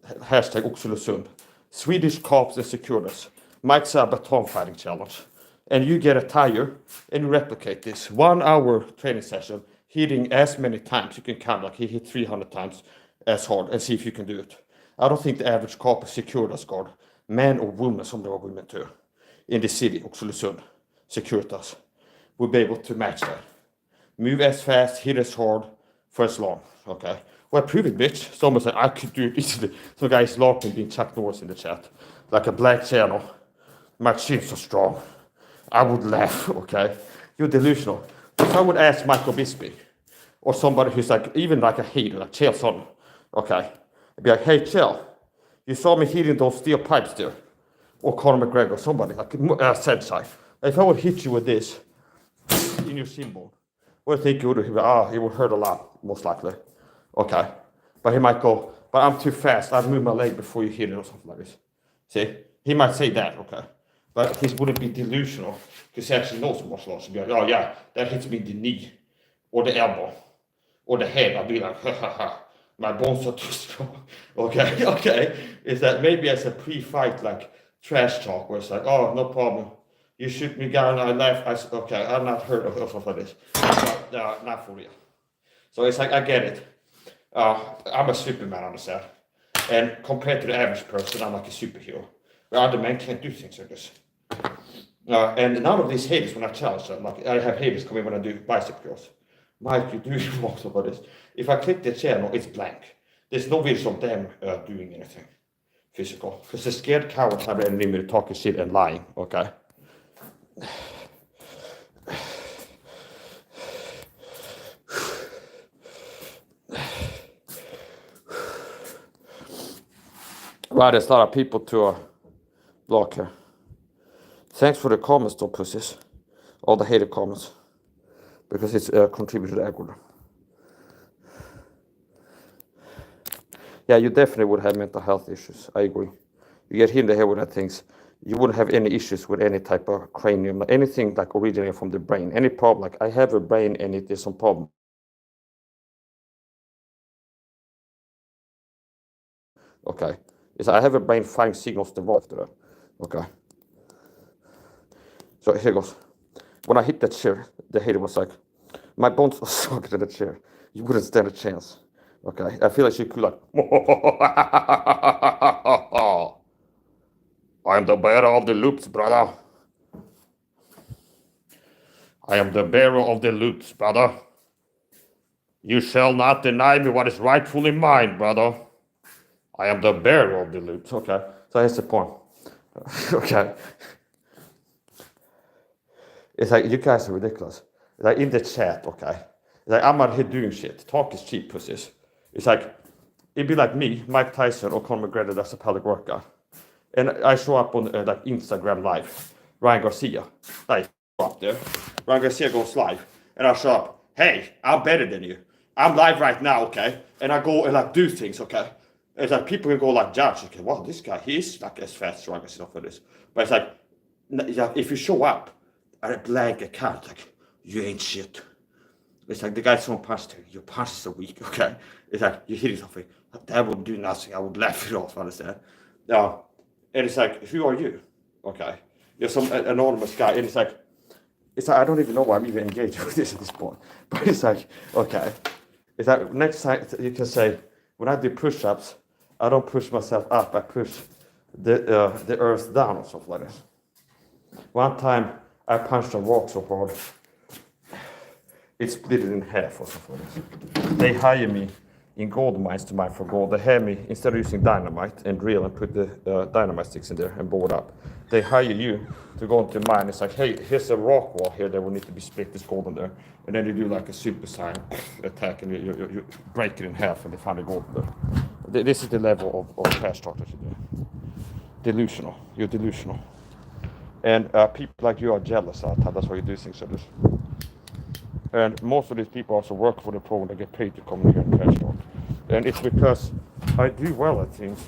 Hashtag Oxelösund. Swedish cops and Securitas. Mike's a baton fighting challenge. And you get a tire and you replicate this. 1 hour training session, hitting as many times. You can count, like he hit 300 times as hard, and see if you can do it. I don't think the average cop is Securitas guard, man or woman, some there are women too, in the city, Oxelösund, Securitas, will be able to match that. Move as fast, hit as hard, for as long, okay? Well, prove it, bitch. Someone said, I could do it easily. Some guys laughing, being Chuck Norris in the chat. Like a black channel. My chin's so strong. I would laugh, okay? You're delusional. If I would ask Michael Bisping, or somebody who's like, even like a hater, like Chael Sonnen, okay? I'd be like, hey, Chael, you saw me hitting those steel pipes there. Or Conor McGregor, somebody, like Sensei. If I would hit you with this in your shin bone, what do you think you would do? He'd be like, it would hurt a lot, most likely. Okay. But he might go, but I'm too fast. I'd move my leg before you hit it or something like this. See? He might say that, okay? But he wouldn't be delusional because he actually knows martial arts. He'd be like, oh yeah, that hits me in the knee or the elbow or the head. I'd be like, ha ha ha, my bones are too strong. Okay, okay. Is that maybe as a pre-fight, like trash talk where it's like, oh, no problem. You shoot me down, I laugh. I said, okay, I've not heard of this. But, not for real. So it's like, I get it. I'm a Superman on the set. And compared to the average person, I'm like a superhero. Where other men can't do things like this. And none of these haters, when I challenge them, like I have haters come in when I do bicep curls. Mike, you do wrong about this. If I click the channel, it's blank. There's no videos of them doing anything physical. Because the scared cowards have an enemy talking shit and lying, okay? Wow, there's a lot of people to block here. Thanks for the comments though, pussies. All the hated comments. Because it's contributed to the algorithm. Yeah, you definitely would have mental health issues. I agree. You get hit in the head with that things. You wouldn't have any issues with any type of cranium, like anything like originating from the brain. Any problem, like I have a brain and it is some problem. Okay. I have a brain firing signals to evolve after that. Okay. So here goes. When I hit that chair, the hater was like, my bones are stuck in the chair. You wouldn't stand a chance. Okay. I feel like she could like, I'm the bearer of the loops, brother. I am the bearer of the loops, brother. You shall not deny me what is rightfully mine, brother. I am the bearer of the loops. Okay, so here's the point. Okay. It's like, you guys are ridiculous. It's like in the chat, okay? It's like, I'm out here doing shit. Talk is cheap, pussies. It's like, it'd be like me, Mike Tyson, or Conor McGregor does a public workout. And I show up on like Instagram live. Ryan Garcia. I up there. Ryan Garcia goes live. And I show up. Hey, I'm better than you. I'm live right now, okay? And I go and like do things, okay? It's like people can go like judge, okay, wow, this guy, he's like as fast as Ryan Garcia for this. But it's like, if you show up at a blank account, like, you ain't shit. It's like the guy's throwing punches, your punches are weak, okay? It's like, you're hitting something. That would do nothing. I would laugh it off, understand? And it's like, who are you? Okay. You're some anonymous guy. And it's like, I don't even know why I'm even engaged with this at this point. But it's like, okay. It's like, next time you can say, when I do push-ups, I don't push myself up. I push the earth down or something like that. One time, I punched a rock so hard, it split it in half or something like that. They hire me in gold mines to mine for gold. They hire me, instead of using dynamite and drill and put the dynamite sticks in there and blow it up, they hire you to go into mine. It's like, hey, here's a rock wall here that will need to be split, this gold in there. And then you do like a super sign attack and you break it in half and they find the gold there. This is the level of trash talk that you do. delusional. You're delusional. And people like you are jealous all the time. That's why you do things like this. And most of these people also work for the program. They get paid to come here and trash talk. And it's because I do well at things.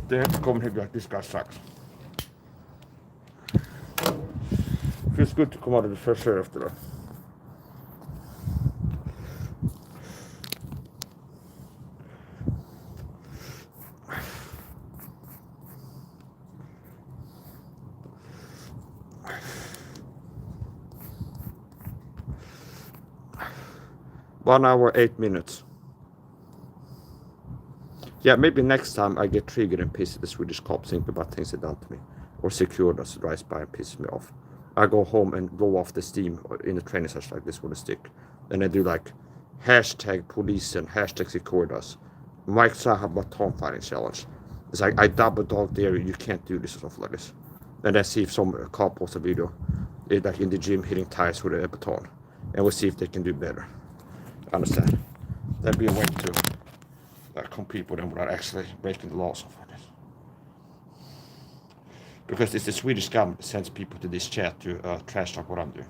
They have to come here and be like, this guy sucks. Feels good to come out of the fresh air after that. One hour, 8 minutes. Yeah, maybe next time I get triggered and pissed at the Swedish cops simply about things they done to me. Or Securitas drives by and pisses me off. I go home and blow off the steam in the training session like this with a stick. And I do like hashtag police and hashtag Securitas. Mike SAHA baton fighting challenge. It's like I double dog dare you can't do this or stuff like this. And then see if some cop posts a video like in the gym hitting tires with a baton. And we'll see if they can do better. Understand? That'd be a way to compete with them without actually breaking the laws of this. Because it's the Swedish government that sends people to this chat to trash talk what I'm doing.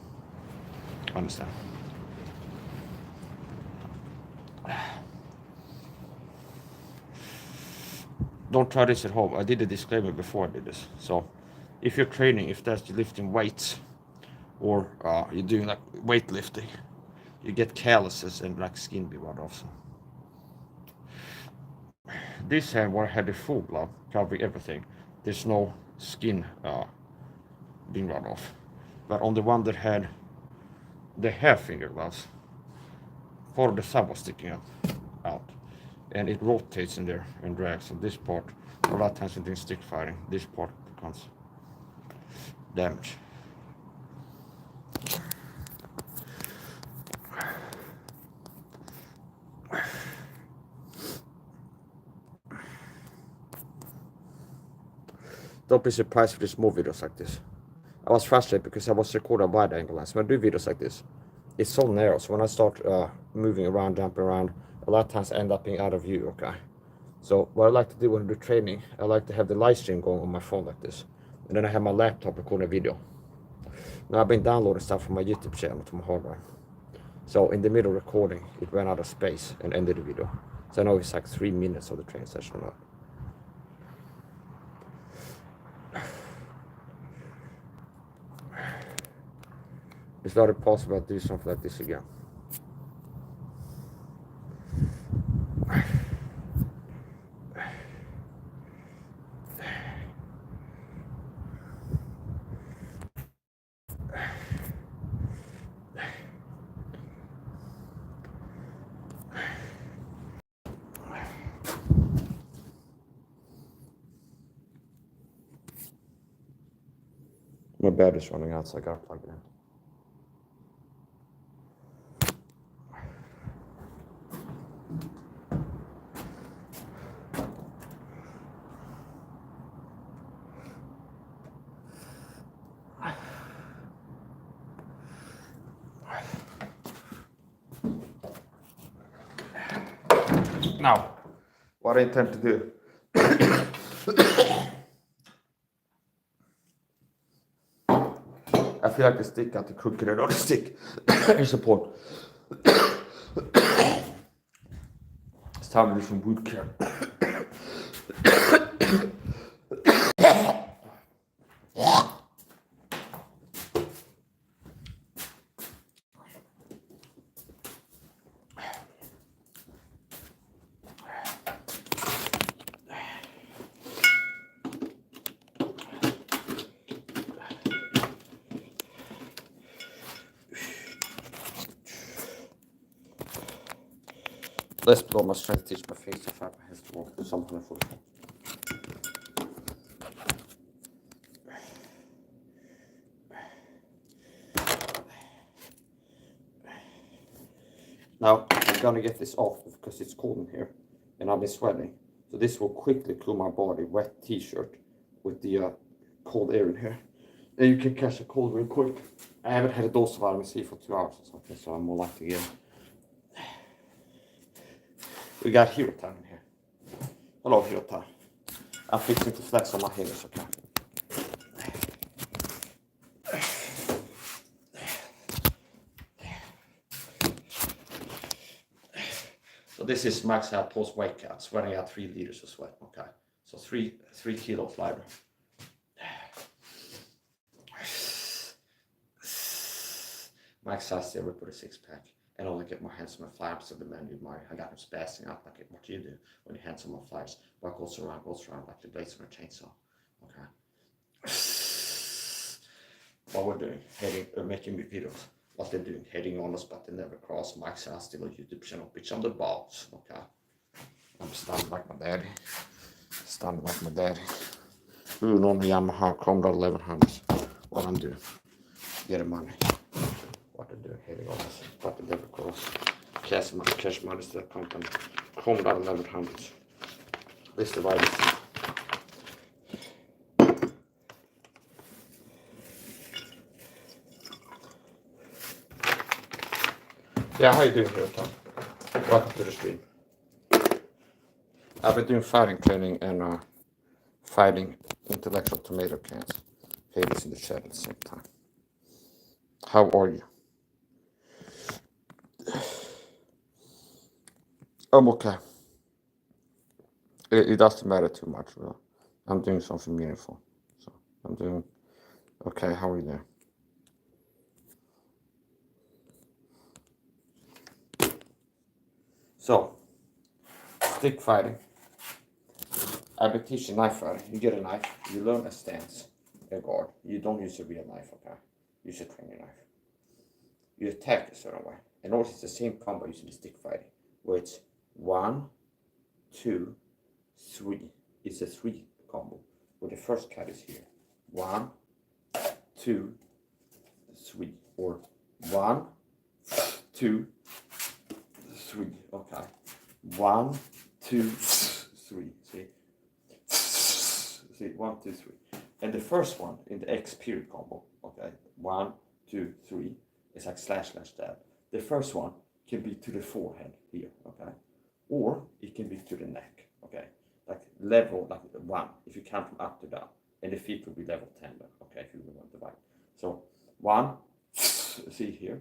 Understand? Don't try this at home. I did a disclaimer before I did this. So if you're training, if that's lifting weights or you're doing like weightlifting, you get calluses and like skin be run off. So. This hand where I had the full glove covering everything, there's no skin being run off. But on the one that had the hair finger gloves, part of the thumb was sticking out. And it rotates in there and drags. So this part, a lot of times when doing stick fighting, this part becomes damaged. Don't be surprised if there's more videos like this. I was frustrated because I was recording a wide angle lens. When I do videos like this, it's so narrow. So when I start moving around, jumping around, a lot of times I end up being out of view, okay? So what I like to do when I do training, I like to have the live stream going on my phone like this. And then I have my laptop recording a video. Now I've been downloading stuff from my YouTube channel to my hard drive. So in the middle of recording, it ran out of space and ended the video. So I know it's like 3 minutes of the training session or not. It's not possible to do something like this again. My battery's running out, so I gotta plug it in. Now, what I intend to do. I feel like the stick got the crooked end of the stick in support. It's time to do some boot camp. Let's blow my strength to teach my face if I have to walk to something for it. Now I'm gonna get this off because it's cold in here and I've been sweating. So this will quickly cool my body, wet t-shirt with the cold air in here. And you can catch a cold real quick. I haven't had a dose of vitamin C for 2 hours or something, so I'm more likely to get it. We got Hirota in here. Hello, Hirota. I'm fixing to flex on my heels, okay? So this is max SAHA post weight cuts when I got 3 liters of sweat, okay? So 3 kilos lighter. Max SAHA still with a 6-pack. And only get my hands on my flaps of the man with my, I got them spazzing out like what you do when your hands on my flaps. What goes around like the blades on a chainsaw, okay? What we're doing, making videos. What they're doing, heading on us, but they never cross. Max SAHA still on YouTube channel, bitch on the balls, okay? I'm stunned like my daddy. Stunned like my daddy. Ooh, on the Yamaha Chrome 1100s. What I'm doing, getting money. What they're doing, heading on us, but they never cross. Cash money is the company. Chrome 1100s. This device. Yeah, how you doing here, Tom? Welcome to the stream. I've been doing fighting training and fighting intellectual tomato cans. Haters in the chat at the same time. How are you? I'm okay. It doesn't matter too much, really. I'm doing something meaningful. So I'm doing okay. How are you doing? So, stick fighting. I've been teaching knife fighting. You get a knife, you learn a stance, a guard. You don't use a real knife, okay? Use a training knife. You attack a certain way. And also it's the same combo using the stick fighting, where it's 1, 2, 3. It's a 3 combo, where the first cut is here. 1, 2, 3. Or 1, 2, 3. Okay. 1, 2, 3. See? See, 1, 2, 3. And the first one in the X period combo, okay, 1, 2, 3, it's like slash stab. The first one can be to the forehead here, okay, or it can be to the neck, okay, like level, like 1 if you count from up to down, and the feet will be level 10, okay, if you want to divide. So 1, see here,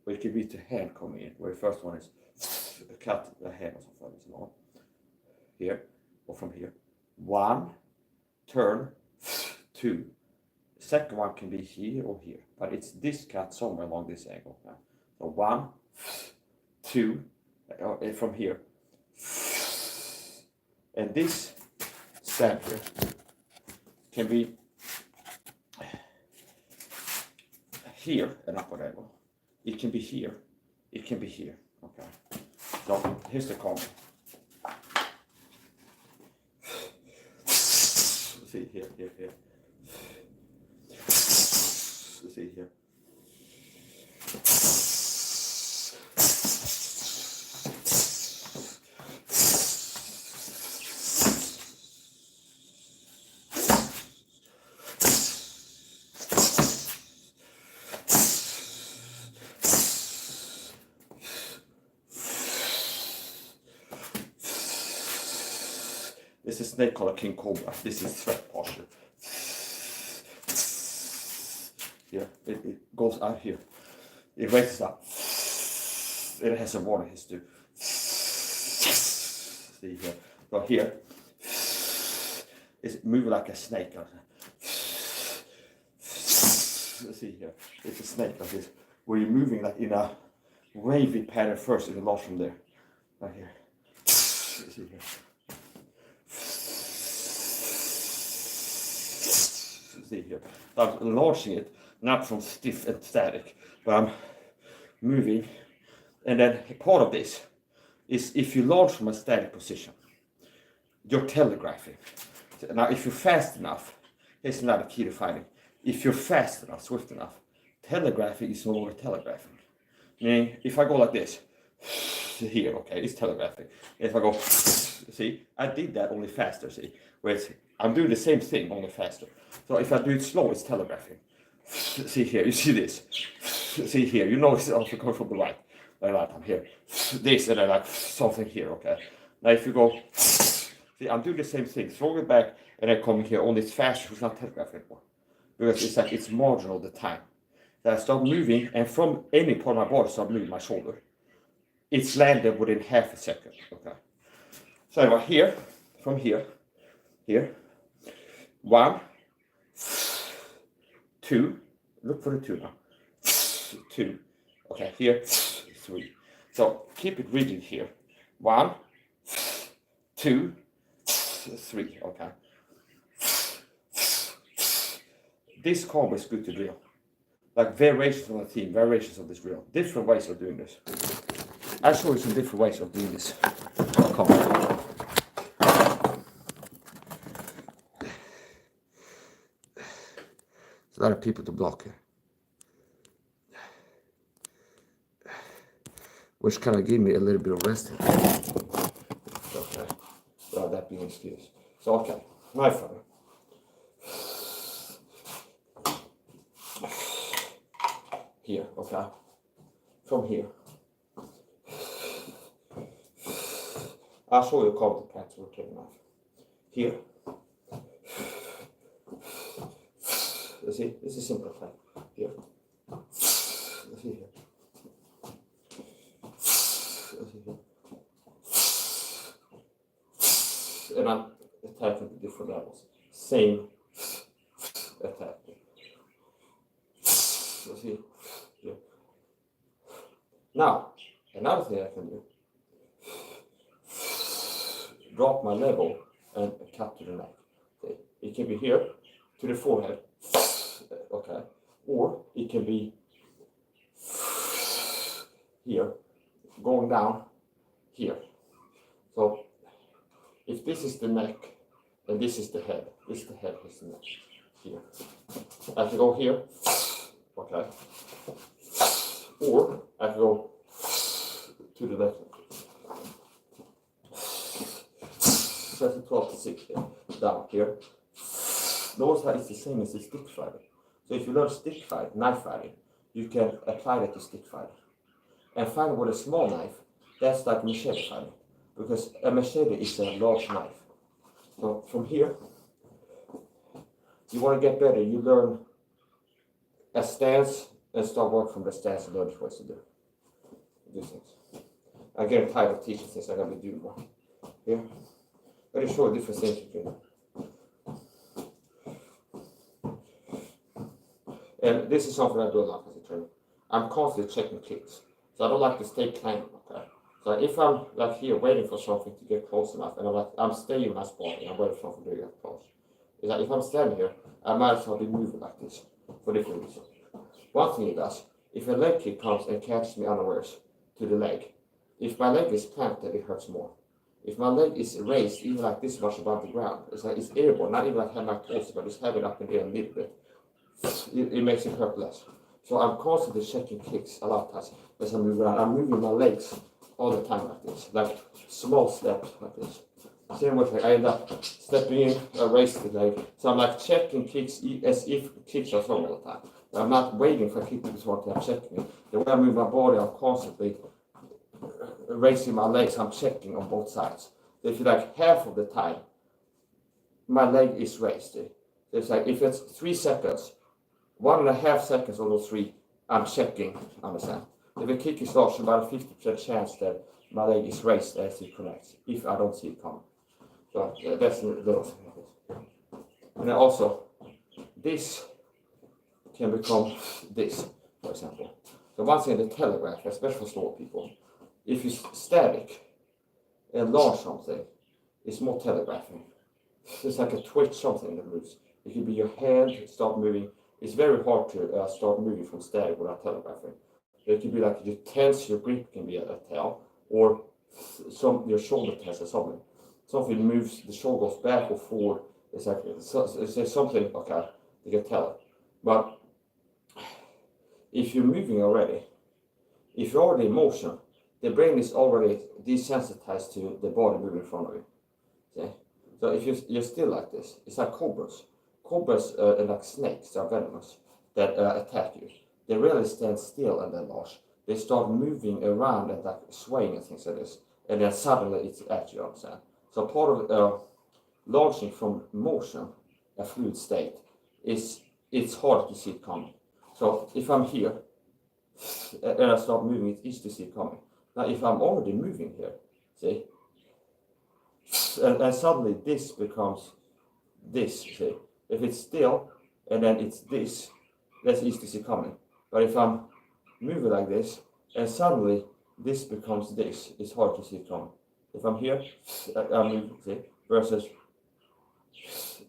where it can be to hand coming in, where the first one is cut the hand or something, so here or from here. 1, turn, 2. Second one can be here or here, but it's this cut somewhere along this angle. So 1, 2, from here, and this stab here can be here, an upward angle. It can be here. It can be here. Okay. So here's the combo. See here. See here. This is snake collar King Cobra. This is threat posture. Here, it goes out here. It raises up. It has a warning his too. See here. Go here. It's moving like a snake. See here. It's a snake like this. Where you're moving like in a wavy pattern first and launch from there. Right here. See here. See here. I'm launching it not from stiff and static, but I'm moving. And then part of this is if you launch from a static position, you're telegraphing. Now, if you're fast enough, here's another key to fighting. If you're fast enough, swift enough, telegraphing is no longer telegraphing. Meaning, if I go like this, here, okay, it's telegraphing. If I go, see, I did that only faster, see, where I'm doing the same thing, only faster. So if I do it slow, it's telegraphing. See here, you see this. See here, you know it's also coming from the right. Like that, I'm here. This and then like something here, okay. Now if you go, see I'm doing the same thing, throwing it back and then coming here, only it's faster, it's not telegraph anymore. Because it's like, it's marginal the time. That I start moving, and from any part of my body, start moving my shoulder. It's landed within half a second, okay? So anyway, here, from here, 1, 2, look for the 2 now, 2, okay, here, 3. So keep it rigid here, 1, 2, 3, okay. This combo is good to drill. Like variations on the theme, variations of this drill. Different ways of doing this. I'll show you some different ways of doing this combo. There's a lot of people to block here. Which kind of give me a little bit of rest here. Okay, without that being an excuse. So okay, knife fighting. Here, okay, from here. I'll show you a couple of cats rotating knife. Here. You see, this is simple thing. Here. You see here. You see here. And I'm attacking at different levels. Same attack. You see. Here. Now, another thing I can do. Drop my level and cut to the neck. Okay. It can be here to the forehead, okay, or it can be here, going down here. So if this is the neck and this is the head, this is the head, this is the neck, here. I can go here, okay, or I can go to the left. That's a 12 to 6 here, down here. Notice how it's the same as the stick fighting. So if you learn stick fight, knife fighting, you can apply that to stick fighting. And fighting with a small knife, that's like machete fighting. Because a machete is a large knife. So from here, you want to get better, you learn a stance and start working from the stance and learn what to do. Do things. I'm getting tired of teaching things, I'm going to be doing more. Here. I'm going to show different things you can do. And this is something I do a lot as a trainer. I'm constantly checking kicks. So I don't like to stay climbing, okay? So if I'm like here waiting for something to get close enough, and I'm staying in my spot and I'm waiting for something to get close. It's like if I'm standing here, I might as well be moving like this for different reasons. One thing it does, if a leg kick comes and catches me unawares to the leg, if my leg is planted, it hurts more. If my leg is raised even like this much above the ground, it's like it's airborne, not even like have my toes, but just have it up in the air a little bit. It makes it hurt less. So I'm constantly checking kicks a lot of times as I move around. I'm moving my legs all the time like this, like small steps like this. Same with like I end up stepping in, I raise the leg. So I'm like checking kicks as if kicks are thrown all the time. I'm not waiting for a kick to be thrown, I'm checking it. The way I move my body, I'm constantly raising my legs, I'm checking on both sides. If you like half of the time, my leg is raised. It's like if it's 3 seconds, 1.5 seconds of those 3, I'm checking, understand? If a kick is large, about a 50% chance that my leg is raised as it connects, if I don't see it coming. So that's the little thing. And then also, this can become this, for example. So once in the telegraph, especially for slow people, if it's static and launch something, it's more telegraphing. It's like a twitch, something that moves. It could be your hand start moving. It's very hard to start moving from static without telegraphing. It could be like you tense your grip, can be a tell, or your shoulder tense or something. Something moves, the shoulder goes back or forward. It's something, okay, you can tell it. But if you're moving already, if you're already in motion, the brain is already desensitized to the body moving in front of you. See? So if you're still like this, it's like cobras. Cobras are like snakes, they're venomous, that attack you. They rarely stand still and then launch. They start moving around and like swaying and things like this. And then suddenly it's at you, understand? So part of launching from motion, a fluid state, it's hard to see it coming. So if I'm here and I start moving, it's easy to see it coming. Now if I'm already moving here, see, and suddenly this becomes this, see. If it's still and then it's this, that's easy to see coming. But if I'm moving like this and suddenly this becomes this, it's hard to see it coming. If I'm here, I'm moving, see, versus,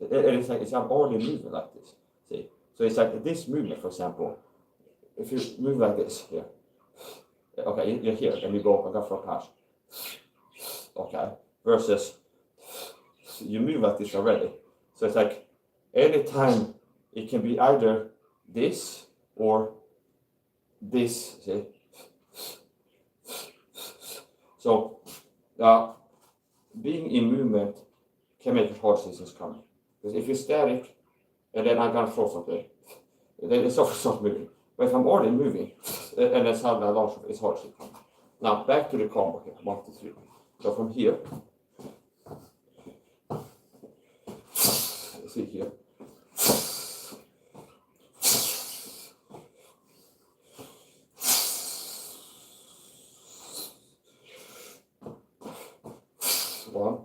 it's like I'm already moving like this, see. So it's like this movement, for example, if you move like this here, okay, you're here and you go, I got front pass, okay, versus you move like this already. So it's like anytime it can be either this or this, see. So being in movement can make it hard to see things coming. Because if you're static and then I'm gonna throw something, then it's also not moving. But if I'm already moving and then suddenly I launch, it's hard to see coming. Now back to the combo here, 1, 2, 3. So from here, see here. One.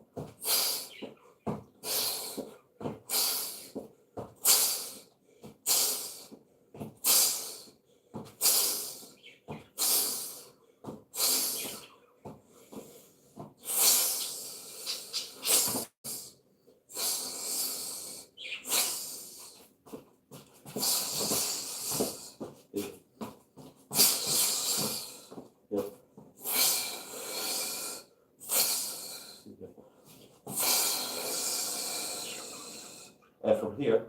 And from here,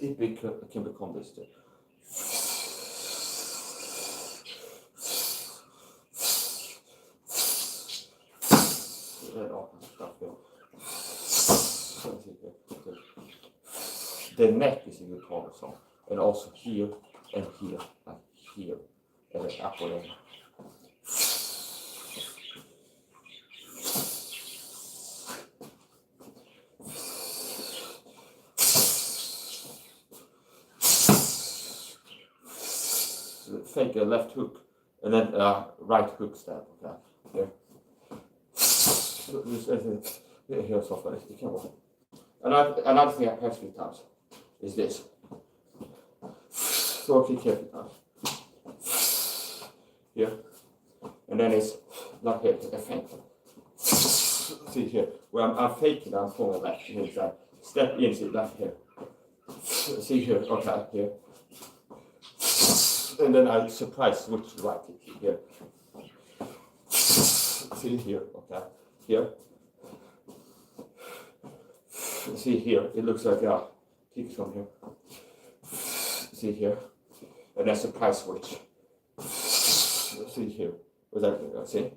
it can become this too. And all kinds of stuff here. The neck is in the torso, and also here and here, like here, and then up or down. Fake a left hook and then right hook stab. Okay, here. Here, so far it can work. Another thing I press 3 times is this. So kick here 3 times. Here, and then it's not here, a feint. See here, where I'm faking, I'm pulling left. Here, so step in, see left here. See here, okay, here. And then I surprise switch right here. See here, okay, here. See here, it looks like kick from here. See here, and then surprise switch. See here, what's that? See?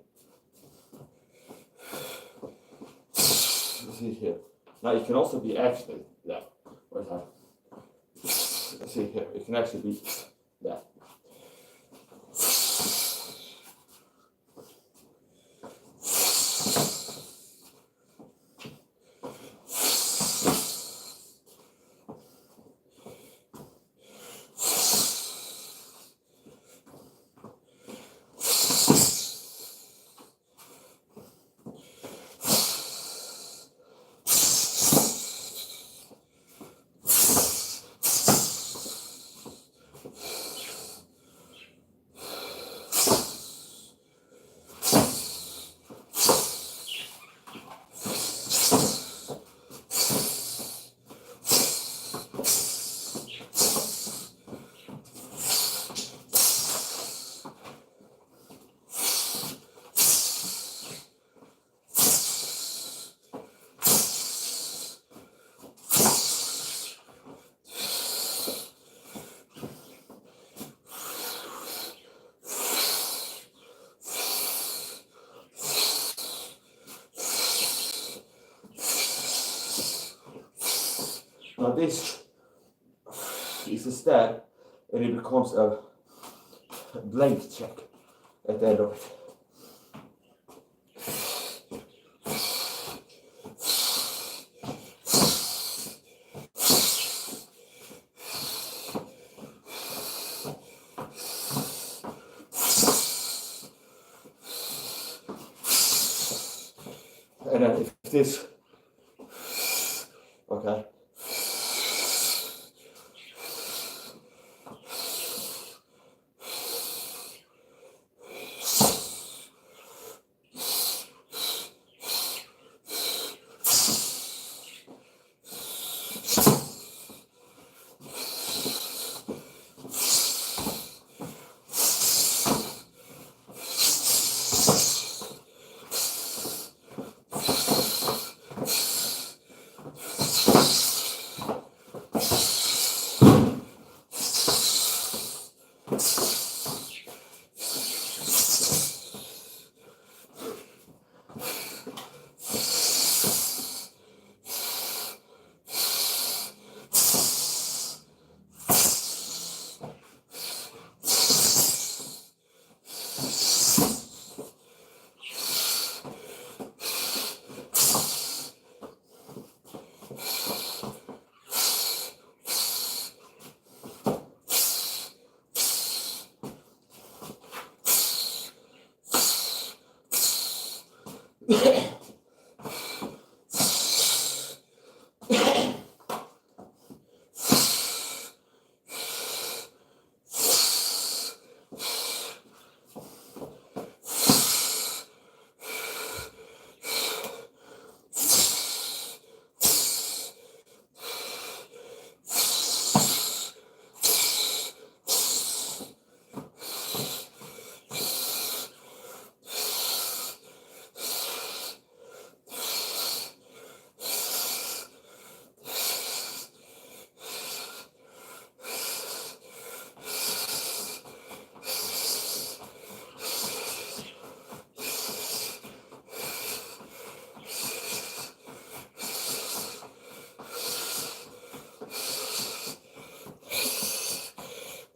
See here. Now it can also be actually that. What's that? See here, it can actually be that. Now this is a stab, and it becomes a blade check at the end of it. this. Okay.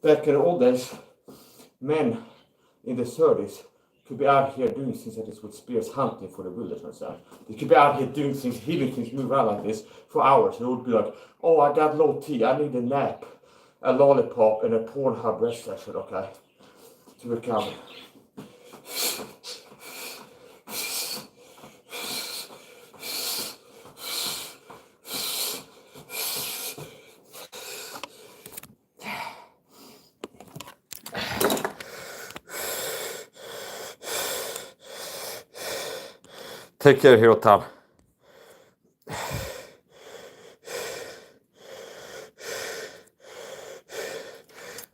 Back in the old days, men in the 30s could be out here doing things like this with spears, hunting for the wilderness. They could be out here doing things, healing things, move around like this for hours. And it would be like, oh, I got low T, I need a nap, a lollipop, and a Pornhub breast session, okay, to recover. Take care, Hero Tom.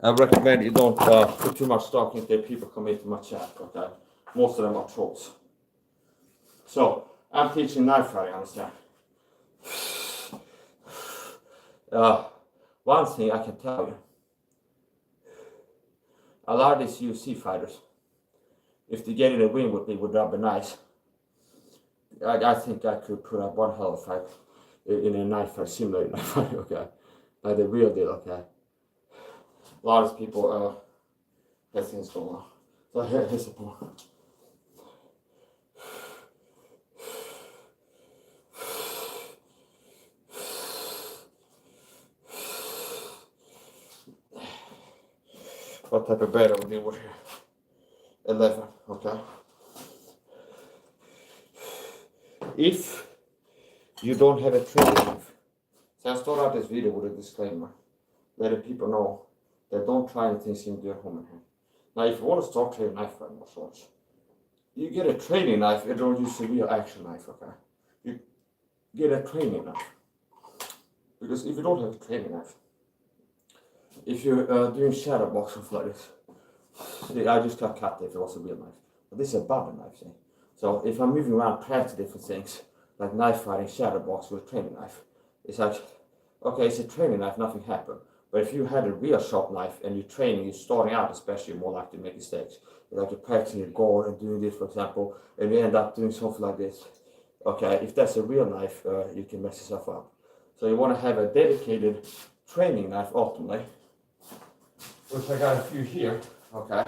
I recommend you don't put too much stock into people come into my chat, okay? Most of them are trolls. So, I'm teaching knife fighting, understand? One thing I can tell you, a lot of these UFC fighters, if they get in a ring with me with rubber knives, I think I could put up one hell of a fight in a knife fight, simulated knife fight, okay? Like the real deal, okay? A lot of people have things going on. So here's the point. What type of bed I would do with here? 11, okay? If you don't have a training knife, so I start out this video with a disclaimer, letting people know that don't try anything in your home and hand. Now, if you want to start training knife fighting martial arts, you get a training knife and don't use a real action knife, okay? You get a training knife. Because if you don't have a training knife, if you're doing shadow boxing like this, see, I just got cut if it was a real knife. But this is a button knife, see? So if I'm moving around practicing different things, like knife fighting, shadow boxing with a training knife, it's like, okay, it's a training knife, nothing happened. But if you had a real sharp knife and you're training, you're starting out especially, you're more likely to make mistakes. Like you're practicing your guard and doing this, for example, and you end up doing something like this. Okay, if that's a real knife, you can mess yourself up. So you want to have a dedicated training knife ultimately, which I got a few here, okay.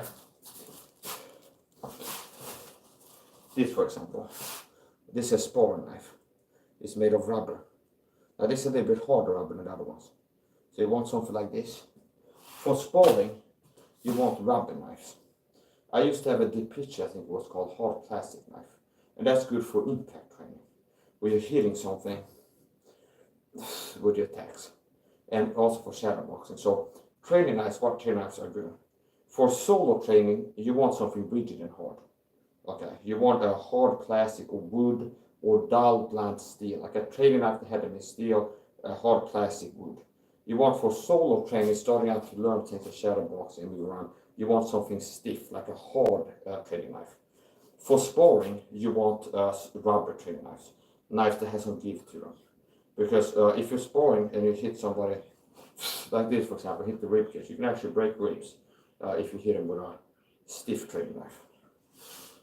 This, for example, this is a sparring knife. It's made of rubber. Now this is a little bit harder rubber than the other ones. So you want something like this. For sparring, you want rubber knives. I used to have a deep pitch, I think it was called hard plastic knife. And that's good for impact training. where you're hitting something with your attacks, and also for shadow boxing. So training knives, what training knives are good? For solo training, you want something rigid and hard. Okay, you want a hard plastic or wood or dull blunt steel, like a training knife, the head of steel, a hard plastic wood. You want for solo training, starting out to learn things like shadow boxing and move around, you want something stiff, like a hard training knife. For sparring, you want rubber training knives that has some give to them. Because if you're sparring and you hit somebody like this, for example, hit the rib cage, you can actually break ribs if you hit them with a stiff training knife.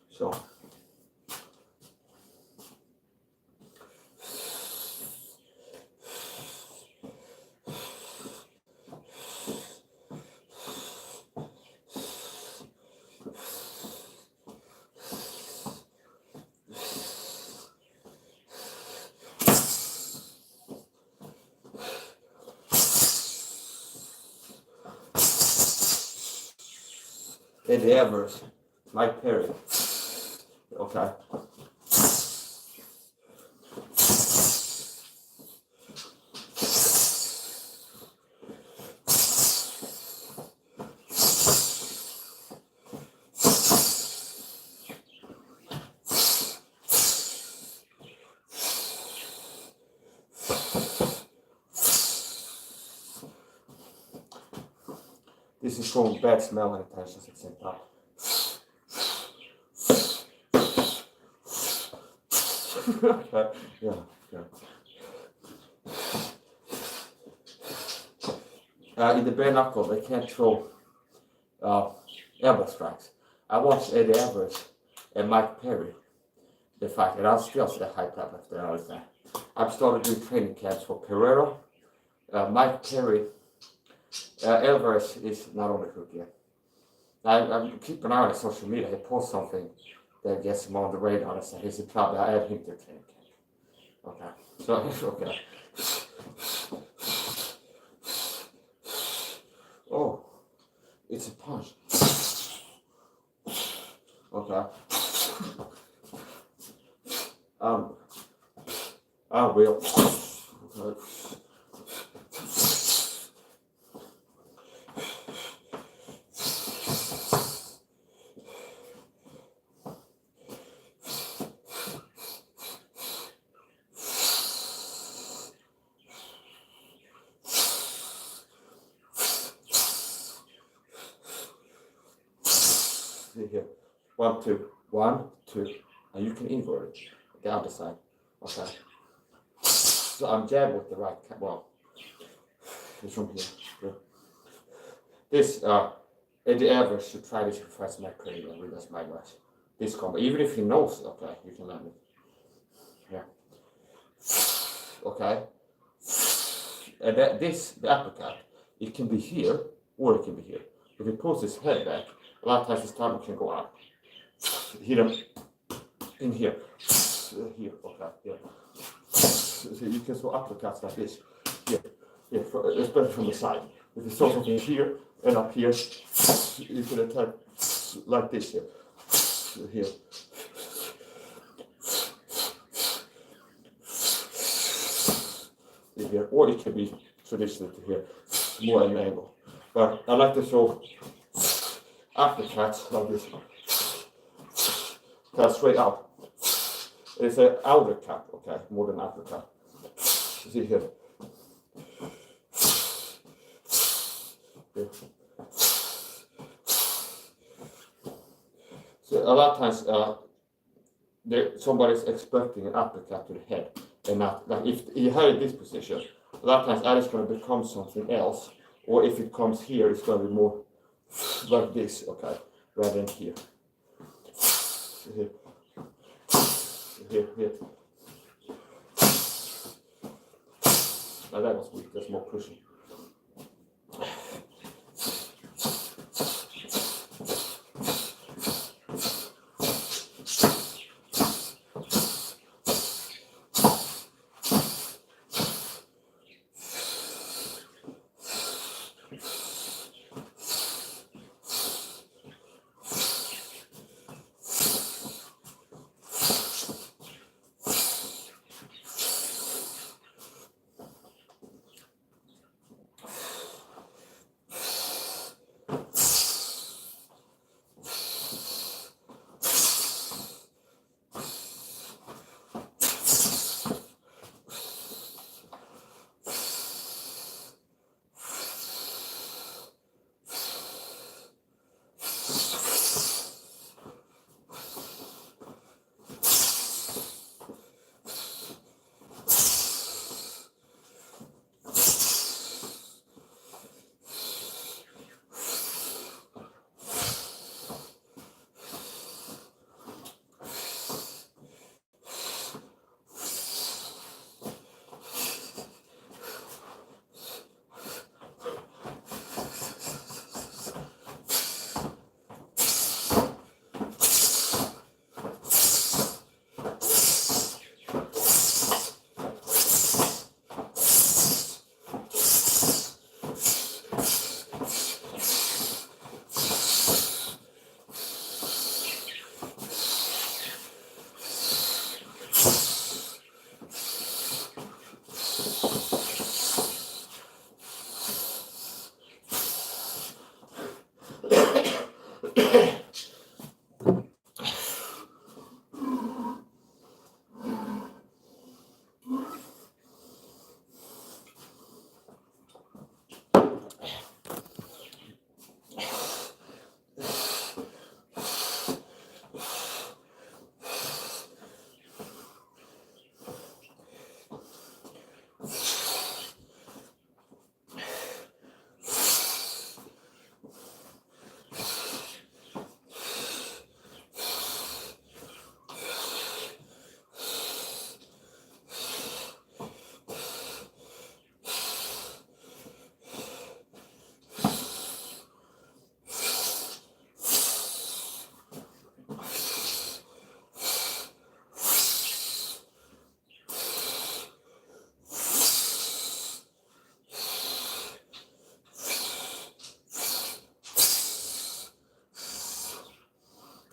So, Eddie Evers, Mike Perry. Okay. This is showing bad smell and attention at the same time. Okay. Yeah. In the bare knuckle, they can't throw elbow strikes. I watched Eddie Evers and Mike Perry, the fight, and I was still the high top after all that. I've started doing training camps for Pereira, Mike Perry. Evers is not on the hook yet. I keep an eye on social media. He posts something that gets him on the radar and says he's a club. I add him to the training camp. Okay, so okay. Oh, it's a punch. Okay. I will. Okay. Here. 1, 2, 1, 2, and you can invert it the other side. Okay. So I'm jabbed with the right. Well, it's from here. Good. This Eddie Evers should try this before I make crazy. Really, that's my advice. This combo, even if he knows, okay, you can learn it. Yeah. Okay. And the uppercut, it can be here or it can be here. If he pulls his head back, a lot of times his stomach can go out. Hit him in here. Here, okay, yeah. So you can throw uppercuts like this. Here, especially from the side. If you throw something here and up here, you can attack like this here. Here. Here. Or it can be traditional to here, more at an angle. But I like to throw uppercuts like this. Cut straight out. It's an outer cut, okay, more than uppercut. See here. Here. So a lot of times somebody's expecting an uppercut to the head, and not like if you have it this position. A lot of times either it's going to become something else, or if it comes here, it's going to be more like this, okay, rather than here. Here. Here. Now that was weak, that's more pushing.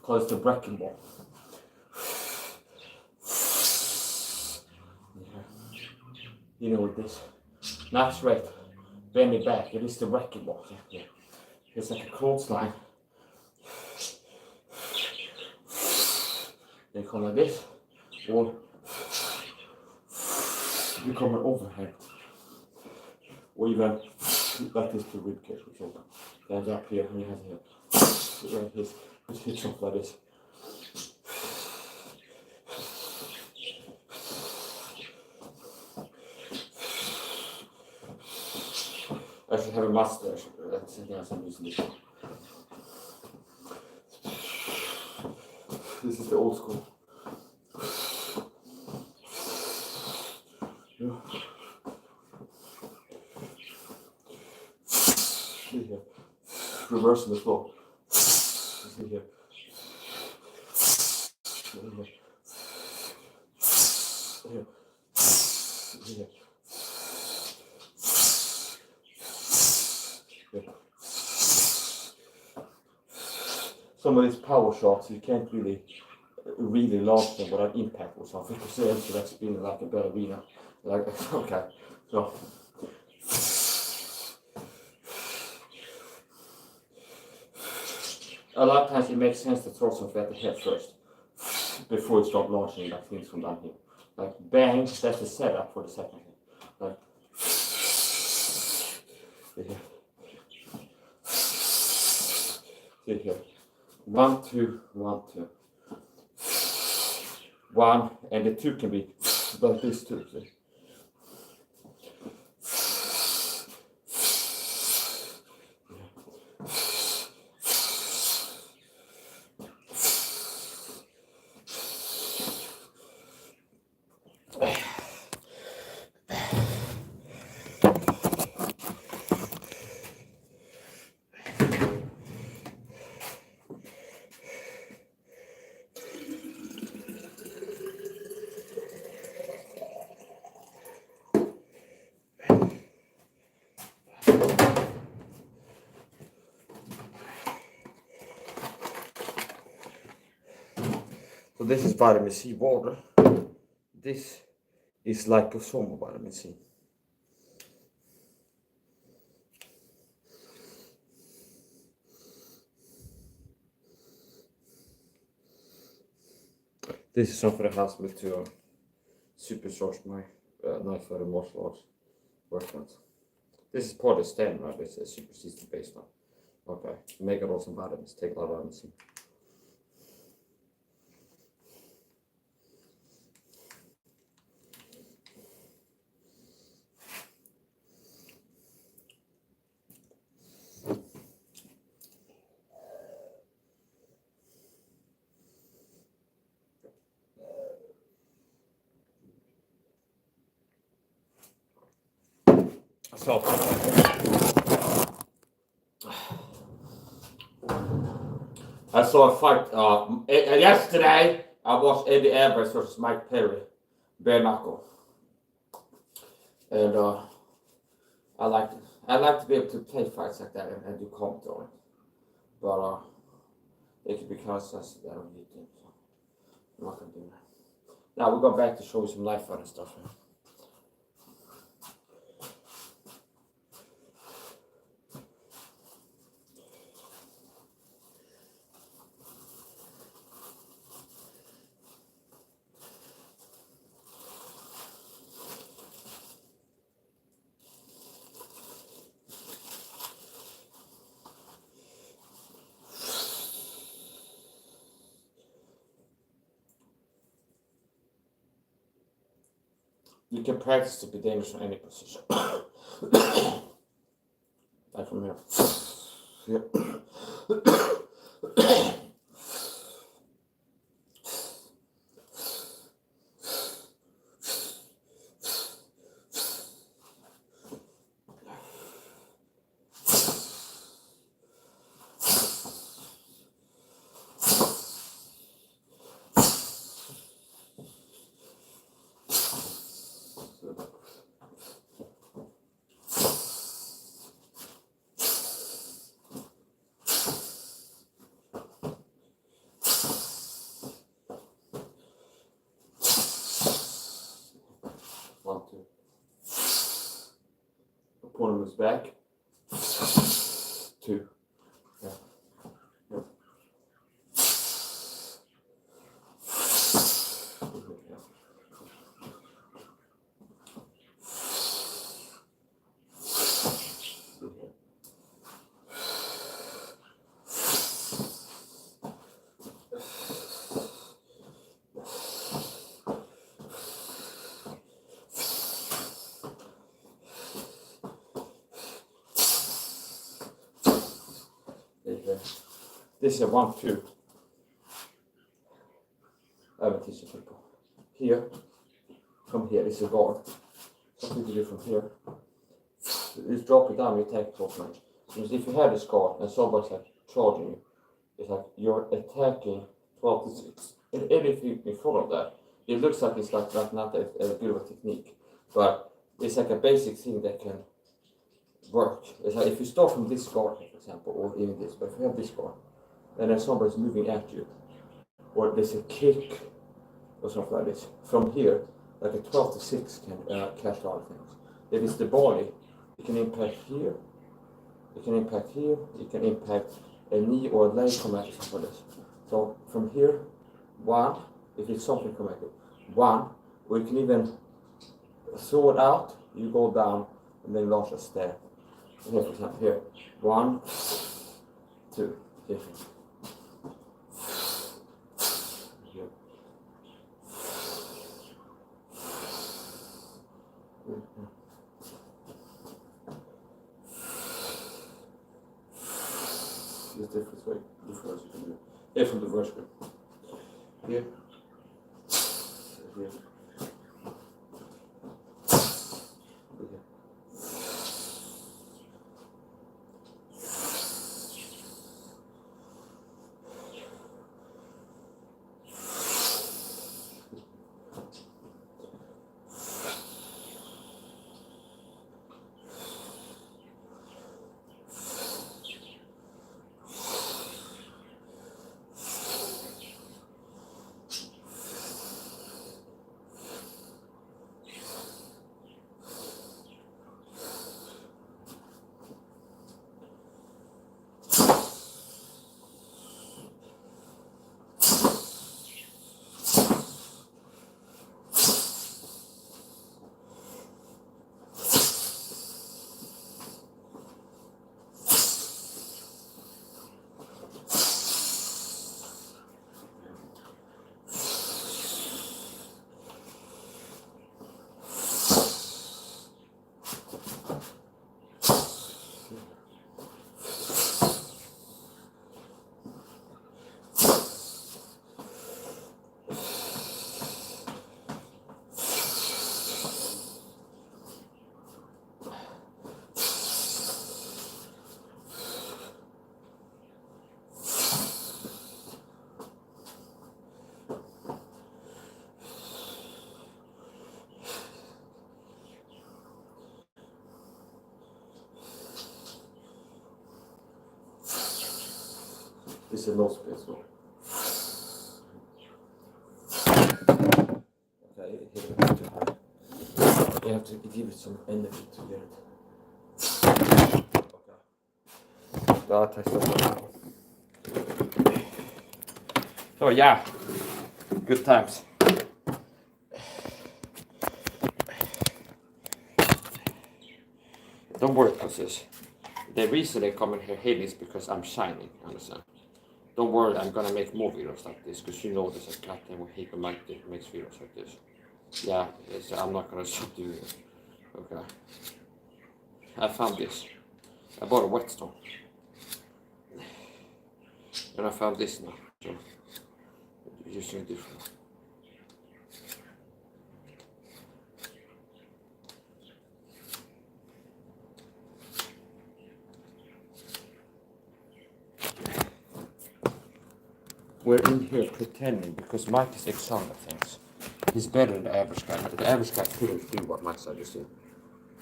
Call it the breaking ball. You know with this. Not straight. Bend it back. It is the wrecking ball. Yeah. It's like a clothesline. They come like this, or you come an overhand, or even like this to rib cage, which open. Hands up here, and you have here. Right here, just hit something like this. I should have a mustache. That's something else I'm using this. This is the old school. Yeah. See here. Reversing the flow. See here. See here. Here. See here. Some of these power shots you can't really launch them without impact or something, because they enter that spinning like a ballerina. Like, okay, so a lot of times it makes sense to throw something at the head first before you start launching like things from down here. Like bang, that's the setup for the second hit. Like here. See here. 1, 2, 1, 2. 1, and the 2 can be like this too. See? So this is vitamin C water. This is liposomal vitamin C. This is something that helps me to supercharge my knife fighting martial arts workouts. This is part of the stand, right? It's a super system based on. Okay, make it all some vitamins, take a lot of vitamin C. So, I saw a fight yesterday. I watched Eddie Alvarez versus Mike Perry, bare knuckle, and I like to be able to play fights like that and do comment on it, but it could be kind of sensitive on YouTube, so I'm not gonna do that. Now we'll go back to show you some knife fighting stuff. You can practice to be dangerous from any position. Like from here. Yep. opponent moves back. 2. Yeah. Yeah. This is a 1-2. I will teach people. Here, from here is a guard. Something to do from here. You drop it down, you take 12 match. Because if you have this guard and somebody's like charging you, it's like you're attacking 12 to 6. And anything in front of that, it looks like it's like not a good of a technique. But it's like a basic thing that can work. It's like if you start from this guard, for example, or even this, but if you have this guard, and then somebody's moving at you, or there's a kick, or something like this, from here, like a 12 to 6 can catch a lot of things. If it's the body, it can impact here, it can impact here, it can impact a knee or a leg command or something like this. So from here, 1, if it's something connected, 1, or you can even throw it out, you go down, and then launch a stare. Here, for example, here, 1, 2, here. There's different way, different ways you can do it. Here from the vertical. Here. Here. This is no space, no. Okay, hit it too high. You have to give it some energy to get it. Okay. Då testar jag. So yeah, good times. Don't worry about this. The reason they come in here hating is because I'm shining, understand? Don't worry, I'm gonna make more videos like this, because you know there's a goddamn way Hiko makes videos like this. Yeah, I'm not gonna stop doing it. Okay. I found this. I bought a whetstone. And I found this now, so using it different. We're in here pretending because Mike is excellent at things. He's better than the average guy. The average guy couldn't do what Mike said, you see.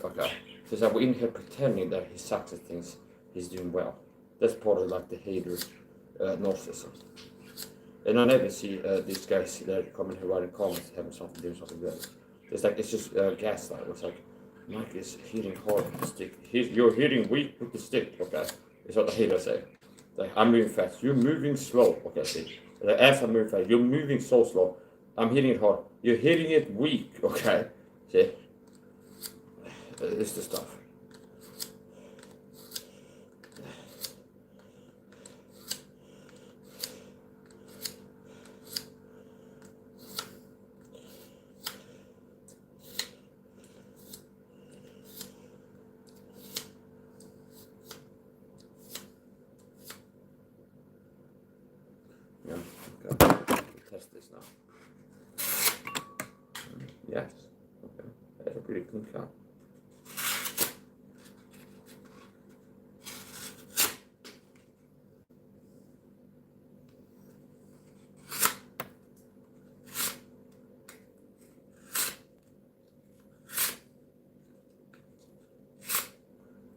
Okay. So we're in here pretending that he sucks at things he's doing well. That's part of like the hater narcissism. And I never see these guys that come in here writing comments having something, doing something good. It's like, it's just gaslight. It's like, Mike is hitting hard with the stick. You're hitting weak with the stick, okay? It's what the hitter say. Like, I'm moving fast. You're moving slow, okay? See? Like, as I move fast, you're moving so slow. I'm hitting it hard. You're hitting it weak, okay? See? It's the stuff. Yeah, okay. Test this now. Yes. Okay. That's a pretty clean cut.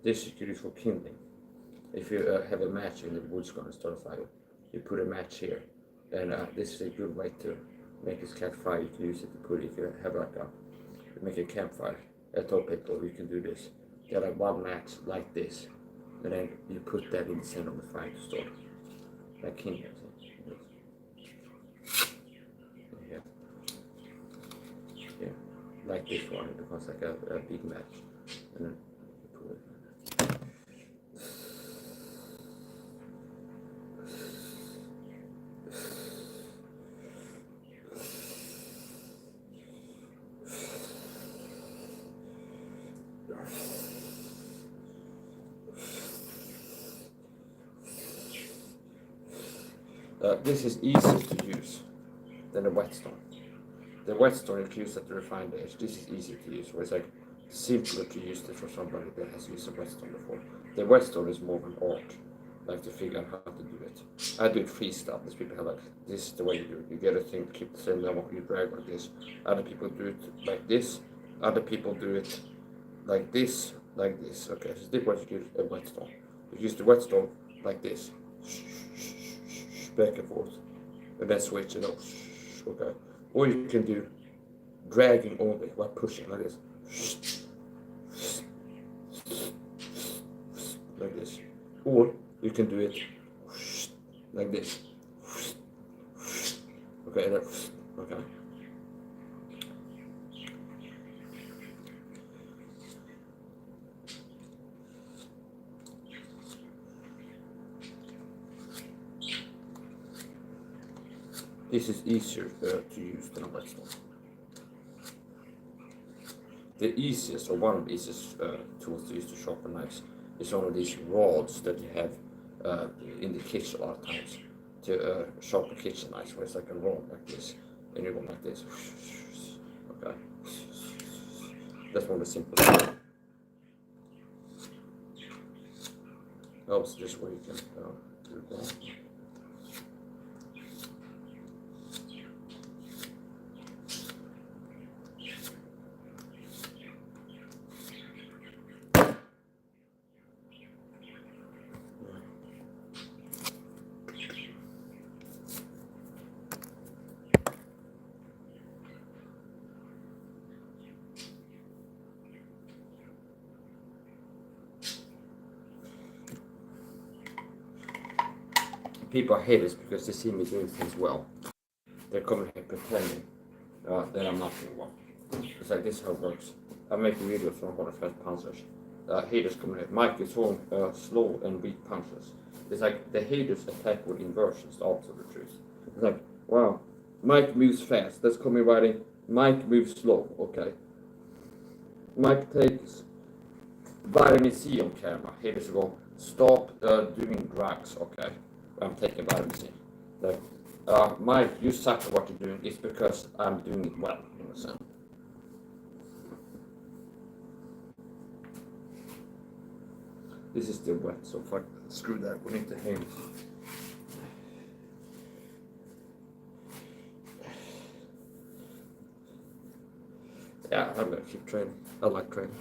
This you could use for kindling. If you have a match in the wood's gonna start a fire, you put a match here, and this is a good way to make this cat fire. You can use it to put if you have like make a campfire. I told people you can do this. Get a one match like this, and then you put that in the center of the fire to start, like kindling. Here, here, like this one. It becomes like a big match, and then you put it. This is easier to use than the whetstone. The whetstone you can use at the refined edge. This is easy to use, where it's like simpler to use it for somebody that has used a whetstone before. The whetstone is more of an art, like to figure out how to do it. I do it freestyle. These people have like, this is the way you do it. You get a thing, keep the same level, you drag like this. Other people do it like this. Other people do it like this, like this. Okay, so this way you use a whetstone. You use the whetstone like this. Back and forth, and then switch it off. Okay, or you can do dragging only while pushing like this, like this, or you can do it like this. Okay, okay. This is easier to use than a whetstone. The easiest, or one of the easiest tools to use to sharpen knives is one of these rods that you have in the kitchen a lot of times to sharpen kitchen knives, where it's like a rod like this, and you go like this. Okay, that's one of the simplest. Oh, it's just where you can do that. People hate this because they see me doing things well. They're coming here pretending that I'm not doing well. It's like, this is how it works. I make videos from hard and fast punchers. Haters coming here. Mike is throwing slow and weak punches. It's like the haters attack with inversions, the opposite of the truth. It's like, wow, Mike moves fast. That's coming right in. Mike moves slow, okay. Mike takes vitamin C on camera. Haters go, stop doing drugs, okay. I'm taking vitamin C. Like, Mike, you suck at what you're doing. It's because I'm doing it well, you understand? This is still wet, so fuck, screw that, we need to hang it. Yeah, I'm gonna keep training. I like training.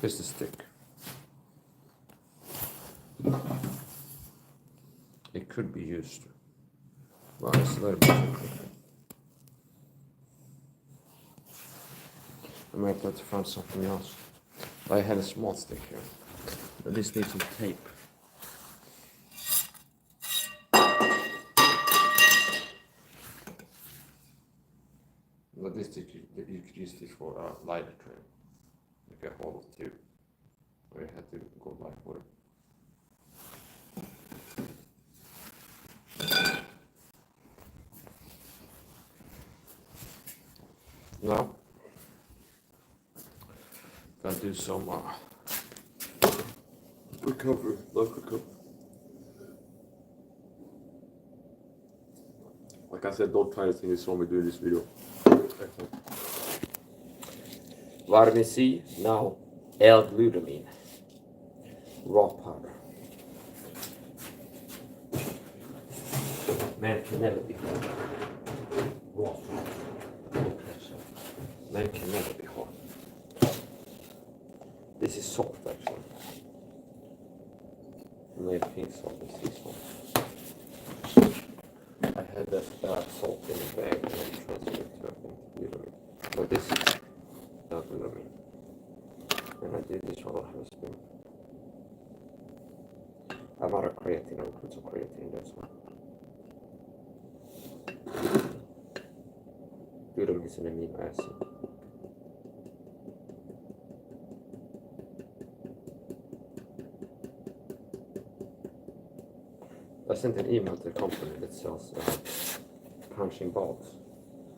Here's the stick. It could be used. Well, it's a little bit too quick. I might have to find something else. I had a small stick here. But this needs some tape. But this stick, you could use this for a lighter train. Like a hollow tube. Where you had to go back with it. Now, gotta do some recovery, life recovery. Like I said, don't try anything you saw me do in this video. Vitamin C, now L-glutamine, raw powder. Man can never be hot. Raw food. Man can never be hot. This is salt actually. Made pink salt and sea salt. I had that salt in the bag and I transferred it to glutamine. But this is not glutamine. And I did this while I have a spoon. I'm out of creatine, I'll put some creatine in this one. Glutamine is an amino acid. I sent an email to the company that sells punching balls.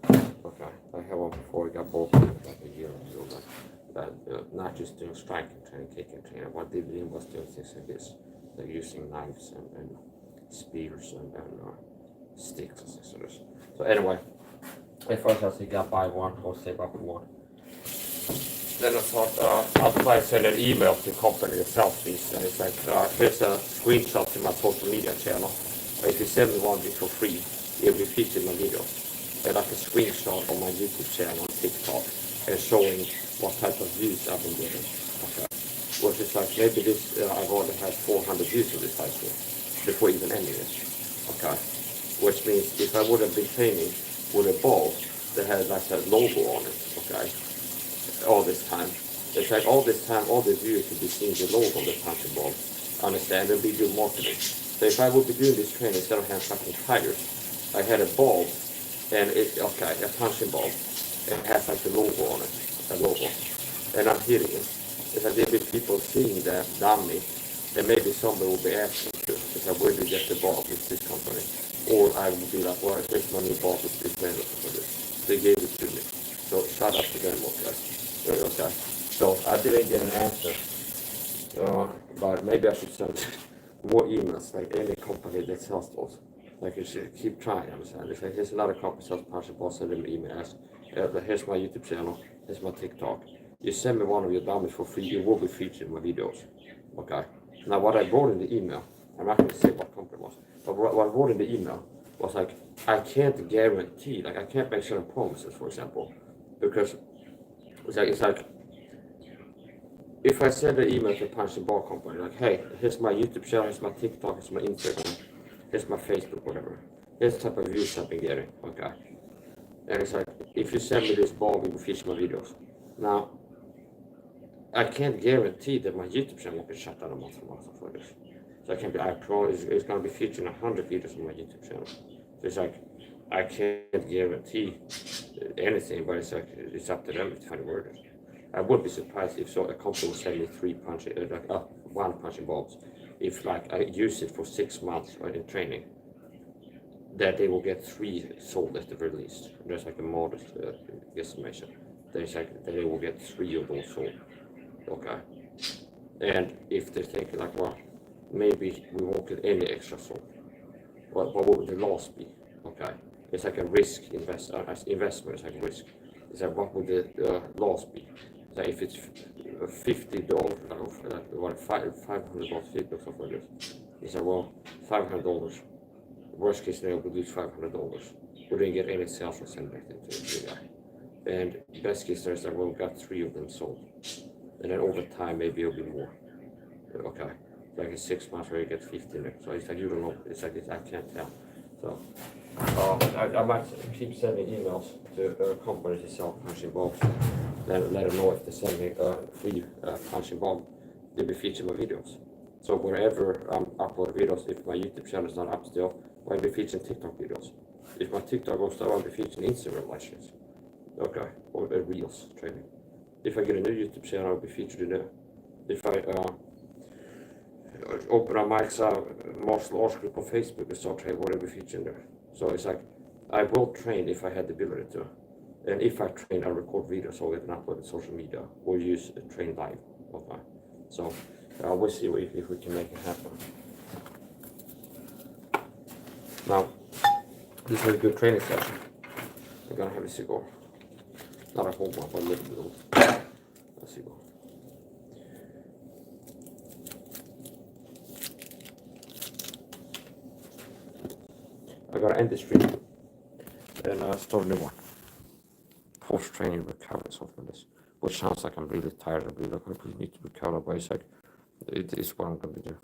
Okay, I have one before. I got both like a year ago. Not just doing striking training, kicking training. What they did was doing things like this. They're using knives and spears and sticks and things like this. So anyway, at first I think I'll buy one or save up one. Then I thought I'll try to send an email to the company that sells these. And it's like, here's a screenshot to my social media channel. If you send me one for free, it will be featured in my video. And like a screenshot on my YouTube channel on TikTok and showing what type of views I've been getting. Okay. Which is like, maybe this, I've already had 400 views on this high school before even ending it. Okay. Which means if I would have been training with a ball that had like a logo on it, okay, all this time. It's like all this time, all the viewers would be seeing the logo on the punching ball. Understand? And be good marketing. So if I would be doing this training instead of having fucking tires, I had a ball and a punching ball, and it has like the logo on it, a logo. And I'm hitting it. If I did with people seeing that dummy, then maybe somebody will be asking to, if I where did you get the ball with this company? Or I would be like, well, here's my new ball with this man for this. They gave it to me. So shout out to them, okay. Okay. So I didn't get an answer. But maybe I should send more emails, like any company that sells those. Like you should keep trying, understand? It's like, here's another company that sells punching balls, send them emails. Here's my YouTube channel, here's my TikTok. You send me one of your dummies for free, it will be featured in my videos. Okay? Now what I wrote in the email, I'm not going to say what company it was, but what I wrote in the email was like, I can't guarantee, like I can't make certain promises, for example, because it's like if I send an email to a punching ball company, like, hey, here's my YouTube channel, here's my TikTok, here's my Instagram, here's my Facebook, whatever. Here's the type of views I've been getting, okay? And it's like, if you send me this ball, we will feature my videos. Now, I can't guarantee that my YouTube channel will be shut down a month from now for this. So I can't be, it's going to be featured in 100 videos on my YouTube channel. So it's like, I can't guarantee anything, but it's like, it's up to them to find word. I would be surprised if a company would send me one punching balls. If like I use it for 6 months in training, that they will get 3 sold at the very least. There's like a modest estimation. There's like they will get 3 of those sold. Okay. And if they think like, well, maybe we won't get any extra sold. What would the loss be? Okay. It's like a risk investment. It's like a risk. It's like, what would the loss be? So if it's $50, like $500, $50 or something like this, it's like, well, $500. Worst case scenario, we lose $500. We didn't get any sales from send back into the guy. And best case scenario is that we got 3 of them sold. and then over time maybe it'll be more. Okay, like in 6 months where you get 15 there. So it's like you don't know. It's like I can't tell. So I might keep sending emails to companies that sell punching bags. Let them know if they send me a free punching bag, they'll be featured in my videos. So wherever I'm uploading videos, if my YouTube channel is not up still, I'll be featuring TikTok videos. If my TikTok goes down, I'll be featuring Instagram live streams. Okay, or Reels training. If I get a new YouTube channel, I'll be featured in there. If I open a Mike's martial arts group on Facebook and start training, whatever feature in there. So it's like, I will train if I had the ability to. And if I train, I record videos so I can upload it to social media or use train live. Okay. So we'll see if we can make it happen. Now, this is a good training session. I'm gonna have a cigar. Not a whole one, but a little bit. A cigar. I gotta end this stream and start a new one. Post training recovery, something like this. Which sounds like I'm really tired. I really need to recover, but it's like, it is what I'm gonna do.